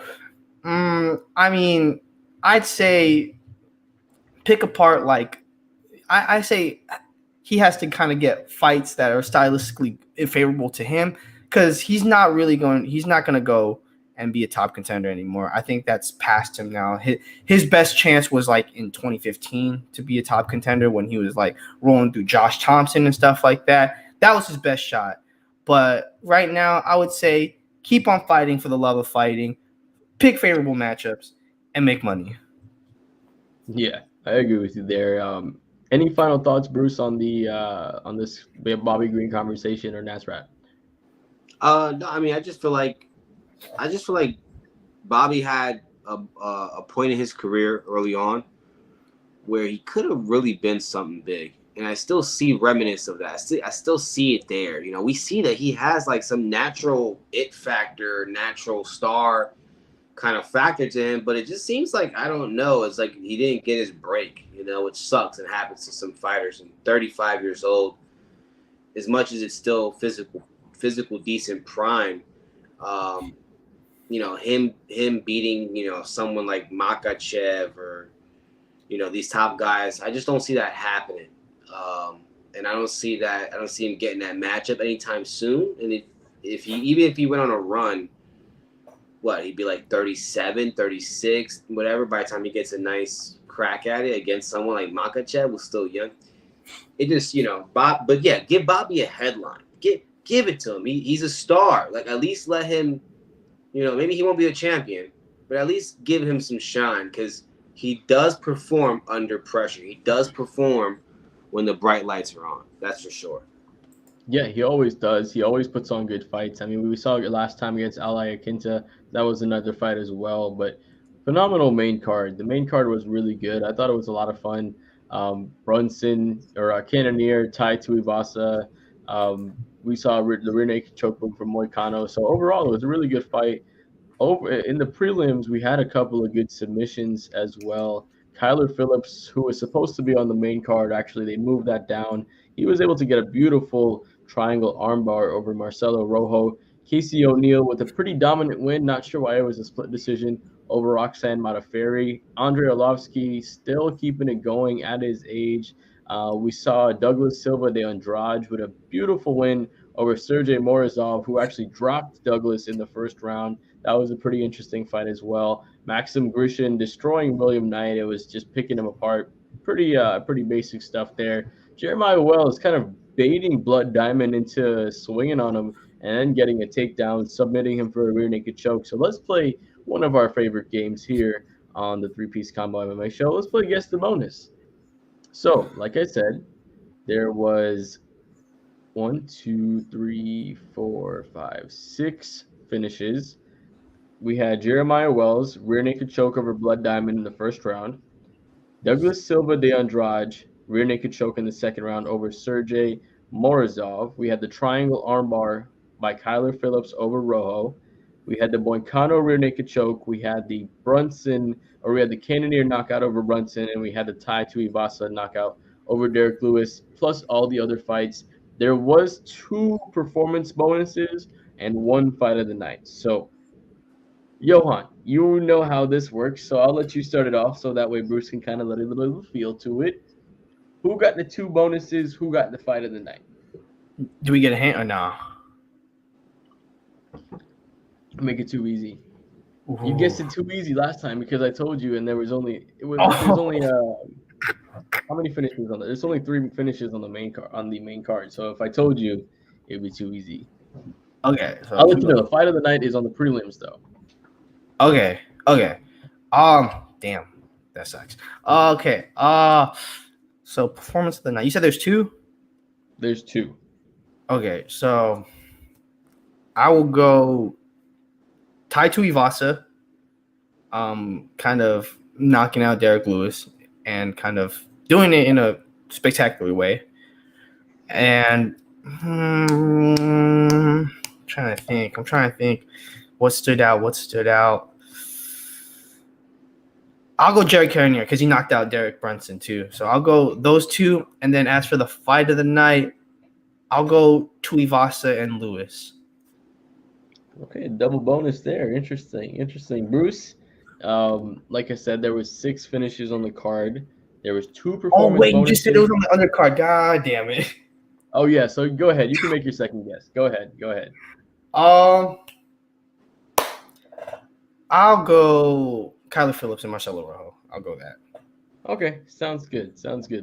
C: I mean, I'd say pick apart like I say he has to kind of get fights that are stylistically favorable to him because he's not going to go and be a top contender anymore. I think that's past him now. His best chance was like in 2015 to be a top contender when he was like rolling through Josh Thompson and stuff like that. That was his best shot. But right now, I would say keep on fighting for the love of fighting, pick favorable matchups, and make money.
A: Yeah, I agree with you there. Any final thoughts, Bruce, on this Bobby Green conversation or Nasrat?
B: No, I mean, I just feel like Bobby had a point in his career early on where he could have really been something big, and I still see remnants of that. I still see it there. We see that he has like some natural it factor, natural star kind of factor to him, but it just seems like, I don't know, it's like he didn't get his break, which sucks and happens to some fighters. And 35 years old, as much as it's still physical decent prime, him beating, someone like Makachev or, these top guys, I just don't see that happening. And I don't see him getting that matchup anytime soon. And if he went on a run, he'd be like 37, 36, whatever, by the time he gets a nice crack at it against someone like Makachev, who's still young. It just, Bob, but yeah, give Bobby a headline. Give it to him. He's a star. Like, at least let him, maybe he won't be a champion, but at least give him some shine because he does perform under pressure. He does perform when the bright lights are on. That's for sure.
A: Yeah, he always does. He always puts on good fights. I mean, we saw it last time against Ali Akinta. That was another fight as well. But phenomenal main card. The main card was really good. I thought it was a lot of fun. Brunson or Kandaner, Tai Tuivasa. We saw the rear naked chokehold from Moicano. So overall, it was a really good fight. Over in the prelims, we had a couple of good submissions as well. Kyler Phillips, who was supposed to be on the main card, actually they moved that down. He was able to get a beautiful triangle armbar over Marcelo Rojo. Casey O'Neill with a pretty dominant win. Not sure why it was a split decision over Roxanne Modafferi. Andrei Arlovsky still keeping it going at his age. We saw Douglas Silva de Andrade with a beautiful win over Sergey Morozov, who actually dropped Douglas in the first round. That was a pretty interesting fight as well. Maxim Grishin destroying William Knight. It was just picking him apart. Pretty basic stuff there. Jeremiah Wells kind of baiting Blood Diamond into swinging on him and then getting a takedown, submitting him for a rear naked choke. So let's play one of our favorite games here on the Three-Piece Combo MMA Show. Let's play Guess the Bonus. So, like I said, there was 6 finishes. We had Jeremiah Wells, rear naked choke over Blood Diamond in the first round. Douglas Silva de Andrade, rear naked choke in the second round over Sergey Morozov. We had the triangle armbar by Kyler Phillips over Rojo. We had the Moicano rear naked choke. We had the Kandaner knockout over Brunson, and we had the Tai Tuivasa knockout over Derek Lewis, plus all the other fights. There was 2 performance bonuses and 1 fight of the night. So, Johan, you know how this works, so I'll let you start it off so that way Bruce can kind of let a little feel to it. Who got the 2 bonuses? Who got the fight of the night?
C: Do we get a hint or no?
A: Make it too easy.
C: Ooh.
A: You guessed it too easy last time because I told you, and there's only how many finishes on there? There's only 3 finishes on the main card. So if I told you, it'd be too easy.
C: Okay, so
A: I'll let you know. The fight of the night is on the prelims, though.
C: Okay. Damn, that sucks. Okay. So performance of the night. You said there's 2?
A: There's 2.
C: Okay, so I will go Tai Tuivasa, kind of knocking out Derek Lewis and kind of doing it in a spectacular way. And I'm trying to think what stood out. I'll go Jared Cannonier because he knocked out Derek Brunson too. So I'll go those 2. And then as for the fight of the night, I'll go Tuivasa and Lewis.
A: Okay, double bonus there. Interesting. Bruce, like I said, there was 6 finishes on the card. There was 2 performance bonuses.
C: You just said it was on the undercard. God damn it.
A: Oh, yeah, so go ahead. You can make your second guess. Go ahead.
C: I'll go Kyler Phillips and Marcelo Rojo. I'll go that.
A: Okay, sounds good.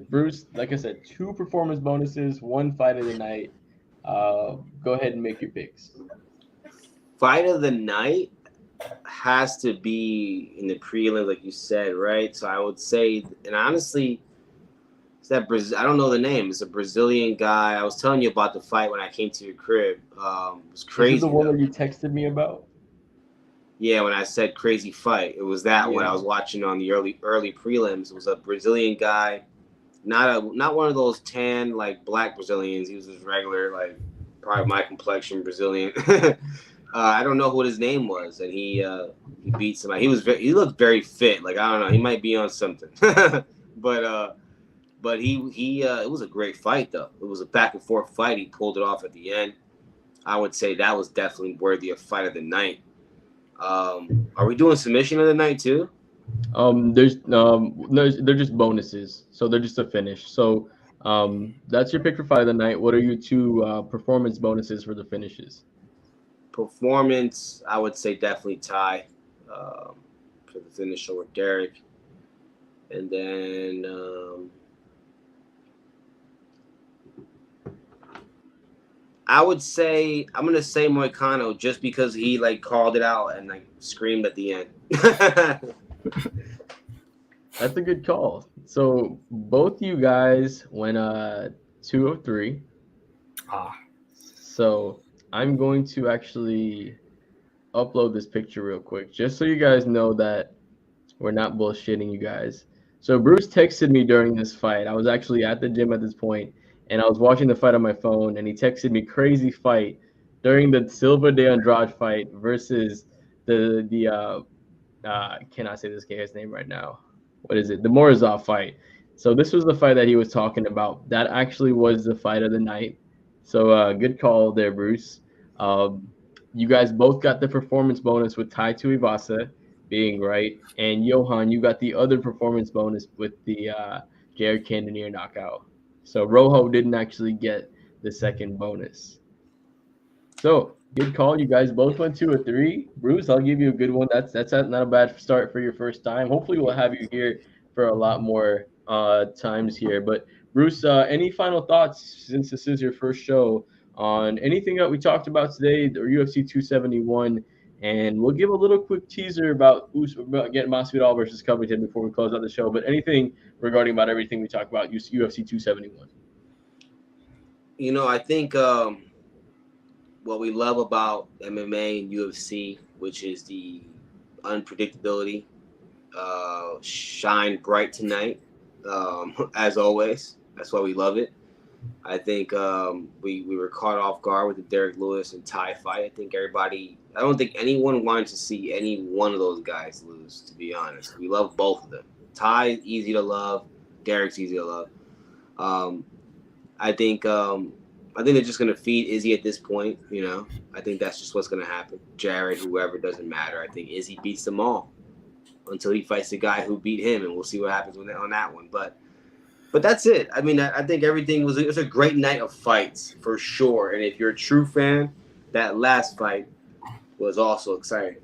A: Bruce, like I said, 2 performance bonuses, 1 fight of the night. Go ahead and make your picks.
B: Fight of the night has to be in the prelim, like you said, right? So I would say, and honestly, it's that I don't know the name. It's a Brazilian guy. I was telling you about the fight when I came to your crib. It was crazy.
A: Is it the one that you texted me about?
B: Yeah, when I said crazy fight, it was that one I was watching on the early prelims. It was a Brazilian guy, not one of those tan like black Brazilians. He was just regular, like probably my complexion Brazilian. I don't know what his name was, and he beat somebody. He looked very fit. Like I don't know, he might be on something. But he it was a great fight though. It was a back and forth fight. He pulled it off at the end. I would say that was definitely worthy of fight of the night. Are we doing submission of the night too?
A: There's they're just bonuses, so they're just a finish. So that's your pick for fight of the night. What are your 2 performance bonuses for the finishes?
B: Performance, I would say definitely tie for the finish over Derek, and then I would say I'm gonna say Moicano just because he like called it out and like screamed at the end.
A: That's a good call. So both you guys went 2 of 3. So I'm going to actually upload this picture real quick just so you guys know that we're not bullshitting you guys. So Bruce texted me during this fight. I was actually at the gym at this point, and I was watching the fight on my phone, and he texted me crazy fight during the Silva de Andrade fight versus the cannot say this guy's name right now. What is it? The Morozov fight. So this was the fight that he was talking about. That actually was the fight of the night. So good call there, Bruce. You guys both got the performance bonus with Tai Tuivasa being right, and Johan, you got the other performance bonus with the Jared Kandaner knockout. So Rojo didn't actually get the second bonus. So good call. You guys both went 2 of 3. Bruce, I'll give you a good one. That's not a bad start for your first time. Hopefully we'll have you here for a lot more times here. But Bruce, any final thoughts since this is your first show on anything that we talked about today, or UFC 271? And we'll give a little quick teaser about getting Masvidal versus Covington before we close out the show. But anything regarding about everything we talked about UFC 271?
B: You know, I think what we love about MMA and UFC, which is the unpredictability, shine bright tonight, as always. That's why we love it. I think we were caught off guard with the Derek Lewis and Tai fight. I think everybody I don't think anyone wanted to see any one of those guys lose, to be honest. We love both of them. Ty, easy to love. Derek's easy to love. Um, I think they're just gonna feed Izzy at this point. I think that's just what's gonna happen. Jared, whoever, doesn't matter. I think Izzy beats them all until he fights the guy who beat him, and we'll see what happens on that one. But that's it. I mean, I think everything it was a great night of fights for sure. And if you're a true fan, that last fight was also exciting.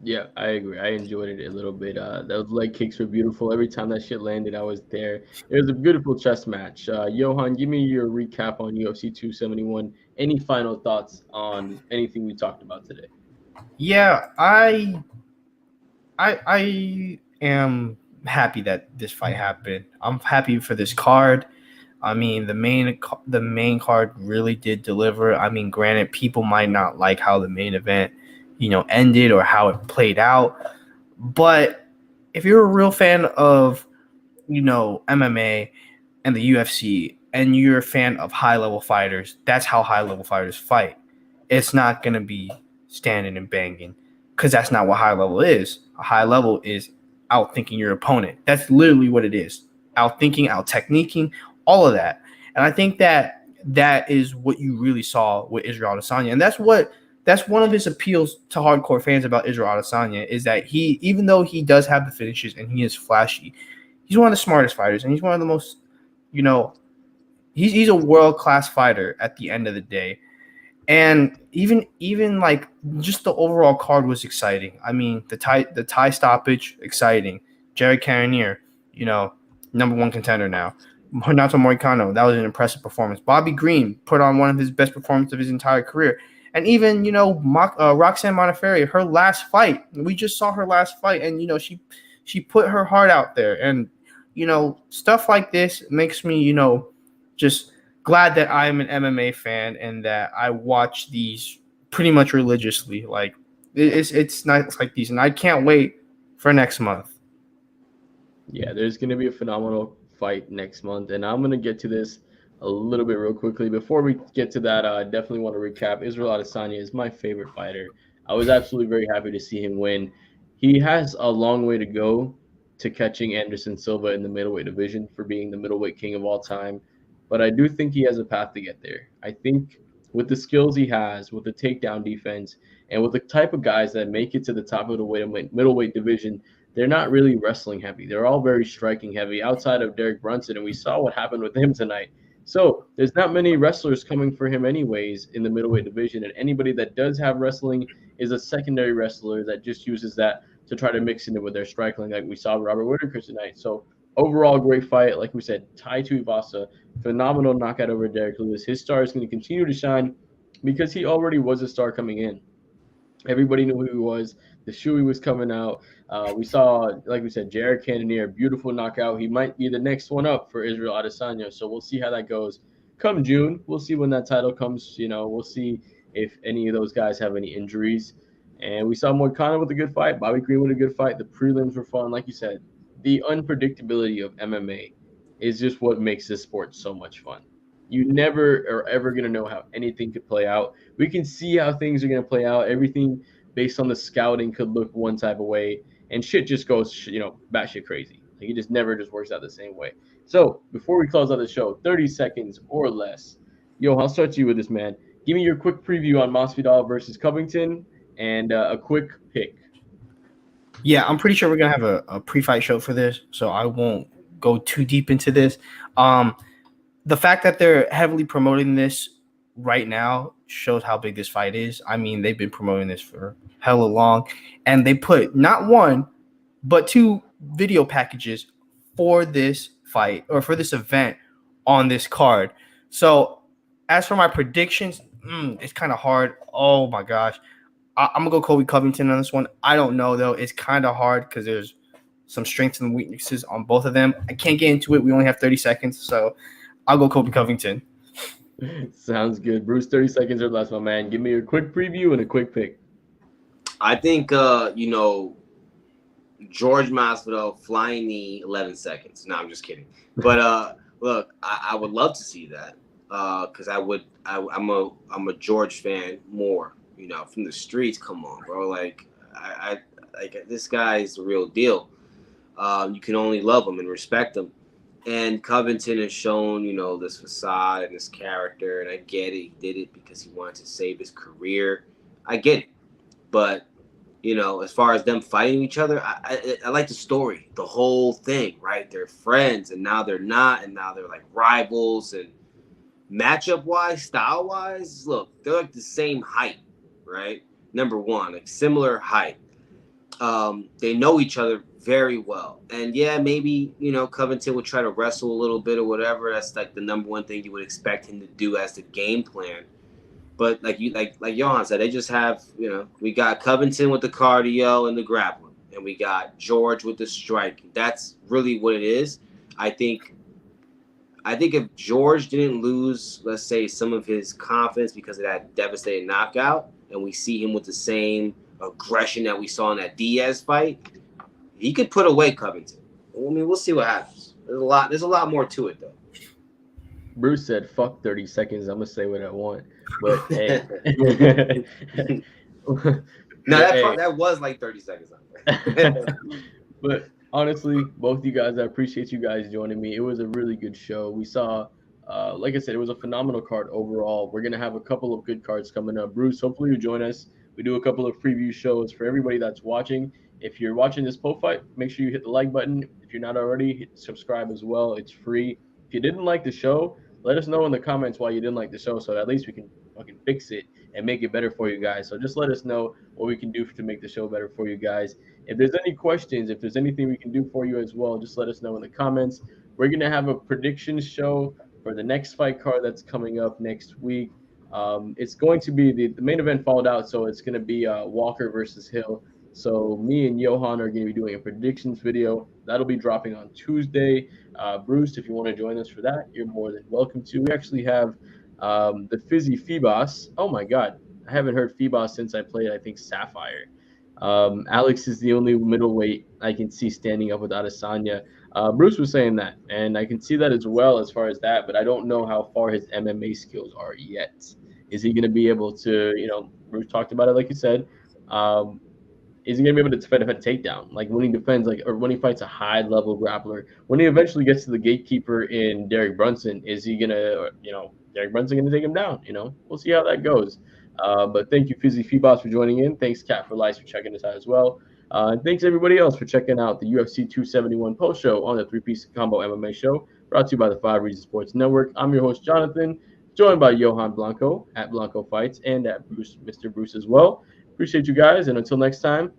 A: Yeah, I agree. I enjoyed it a little bit. Those leg kicks were beautiful. Every time that shit landed, I was there. It was a beautiful chess match. Johan, give me your recap on UFC 271. Any final thoughts on anything we talked about today?
C: Yeah, I am happy that this fight happened. I'm happy for this card. I mean, the main card really did deliver. I mean, granted, people might not like how the main event, ended or how it played out, but if you're a real fan of, MMA and the UFC, and you're a fan of high level fighters, that's how high level fighters fight. It's not gonna be standing and banging, because that's not what high level is. A high level is outthinking your opponent. That's literally what it is. Outthinking, out techniquing, all of that. And I think that is what you really saw with Israel Adesanya. And that's one of his appeals to hardcore fans about Israel Adesanya, is that he, even though he does have the finishes and he is flashy, he's one of the smartest fighters, and he's one of the most, he's a world-class fighter at the end of the day. And even like just the overall card was exciting. I mean, the tie stoppage, exciting. Jared Cannonier, number one contender now. Renato Moicano, that was an impressive performance. Bobby Green put on one of his best performances of his entire career. And even, Roxanne Modafferi, her last fight, we just saw her last fight, and, she put her heart out there. And, stuff like this makes me, just glad that I'm an MMA fan and that I watch these pretty much religiously. Like, it's nights like these, and I can't wait for next month.
A: Yeah, there's going to be a phenomenal fight next month, and I'm going to get to this a little bit real quickly. Before we get to that, I definitely want to recap. Israel Adesanya is my favorite fighter. I was absolutely very happy to see him win. He has a long way to go to catching Anderson Silva in the middleweight division for being the middleweight king of all time, but I do think he has a path to get there. I think with the skills he has, with the takedown defense, and with the type of guys that make it to the top of the middleweight division, they're not really wrestling heavy. They're all very striking heavy outside of Derek Brunson, and we saw what happened with him tonight. So there's not many wrestlers coming for him anyways in the middleweight division, and anybody that does have wrestling is a secondary wrestler that just uses that to try to mix in it with their striking, like we saw Robert Whittaker tonight. So overall, great fight. Like we said, Tai Tuivasa, phenomenal knockout over Derek Lewis. His star is going to continue to shine because he already was a star coming in. Everybody knew who he was. The Shui was coming out. We saw, like we said, Jared Cannonier, beautiful knockout. He might be the next one up for Israel Adesanya. So we'll see how that goes. Come June, we'll see when that title comes. We'll see if any of those guys have any injuries. And we saw Moicano with a good fight. Bobby Green with a good fight. The prelims were fun. Like you said, the unpredictability of MMA is just what makes this sport so much fun. You never are ever going to know how anything could play out. We can see how things are going to play out. Everything based on the scouting could look one type of way, and shit just goes, batshit crazy. Like, it just never just works out the same way. So before we close out the show, 30 seconds or less. Yo, I'll start you with this, man. Give me your quick preview on Masvidal versus Covington and a quick pick.
C: Yeah, I'm pretty sure we're gonna have a pre-fight show for this, so I won't go too deep into this. The fact that they're heavily promoting this right now shows how big this fight is. I mean, they've been promoting this for hella long, and they put not one, but two video packages for this fight or for this event on this card. So as for my predictions, it's kind of hard. Oh my gosh. I'm gonna go Kobe Covington on this one. I don't know though. It's kind of hard because there's some strengths and weaknesses on both of them. I can't get into it. We only have 30 seconds, so I'll go Kobe Covington.
A: Sounds good. Bruce, 30 seconds or less, my man. Give me a quick preview and a quick pick.
B: I think, George Masvidal flying knee 11 seconds. No, I'm just kidding. But look, I would love to see that because I'm a George fan more from the streets. Come on, bro. Like I like this guy is the real deal. You can only love him and respect him. And Covington has shown, this facade and this character, and I get it. He did it because he wanted to save his career. I get it. But, as far as them fighting each other, I like the story, the whole thing, right? They're friends, and now they're not, and now they're like rivals. And matchup-wise, style-wise, look, they're like the same height, right? Number one, like similar height. They know each other very well. And yeah, maybe, Covington would try to wrestle a little bit or whatever. That's like the number one thing you would expect him to do as the game plan. But like Johan said, they just have, we got Covington with the cardio and the grappling, and we got George with the striking. That's really what it is. I think if George didn't lose, let's say, some of his confidence because of that devastating knockout, and we see him with the same aggression that we saw in that Diaz fight, he could put away Covington. I mean, we'll see what happens. There's a lot more to it, though.
A: Bruce said, "Fuck 30 seconds. I'm gonna say what I want." But hey,
B: no, that was like 30 seconds.
A: But honestly, both you guys, I appreciate you guys joining me. It was a really good show. We saw, like I said, it was a phenomenal card overall. We're gonna have a couple of good cards coming up. Bruce, hopefully you join us. We do a couple of preview shows for everybody that's watching. If you're watching this Poe fight, make sure you hit the like button. If you're not already, hit subscribe as well. It's free. If you didn't like the show, let us know in the comments why you didn't like the show, so at least we can fucking fix it and make it better for you guys. So just let us know what we can do to make the show better for you guys. If there's any questions, if there's anything we can do for you as well, just let us know in the comments. We're going to have a predictions show for the next fight card that's coming up next week. It's going to be the main event followed out, so it's going to be Walker versus Hill. So me and Johan are going to be doing a predictions video. That'll be dropping on Tuesday. Bruce, if you want to join us for that, you're more than welcome to. We actually have the Fizzy Phoebos. Oh, my God. I haven't heard Phoebos since I played, I think, Sapphire. Alex is the only middleweight I can see standing up with Adesanya. Bruce was saying that, and I can see that as well as far as that, but I don't know how far his MMA skills are yet. Is he going to be able to, Bruce talked about it like you said, is he going to be able to defend a takedown? Like when he defends, or when he fights a high-level grappler, when he eventually gets to the gatekeeper in Derek Brunson, is he going to, Derek Brunson going to take him down? We'll see how that goes. But thank you, Fizzy Phoebos, for joining in. Thanks, Cat for Lice, for checking us out as well. And thanks, everybody else, for checking out the UFC 271 post show on the Three-Piece Combo MMA Show, brought to you by the 5 Reasons Sports Network. I'm your host, Johnathan, joined by Johan Blanco at Blanco Fights and at Bruce, Mr. Bruce as well. Appreciate you guys, and until next time,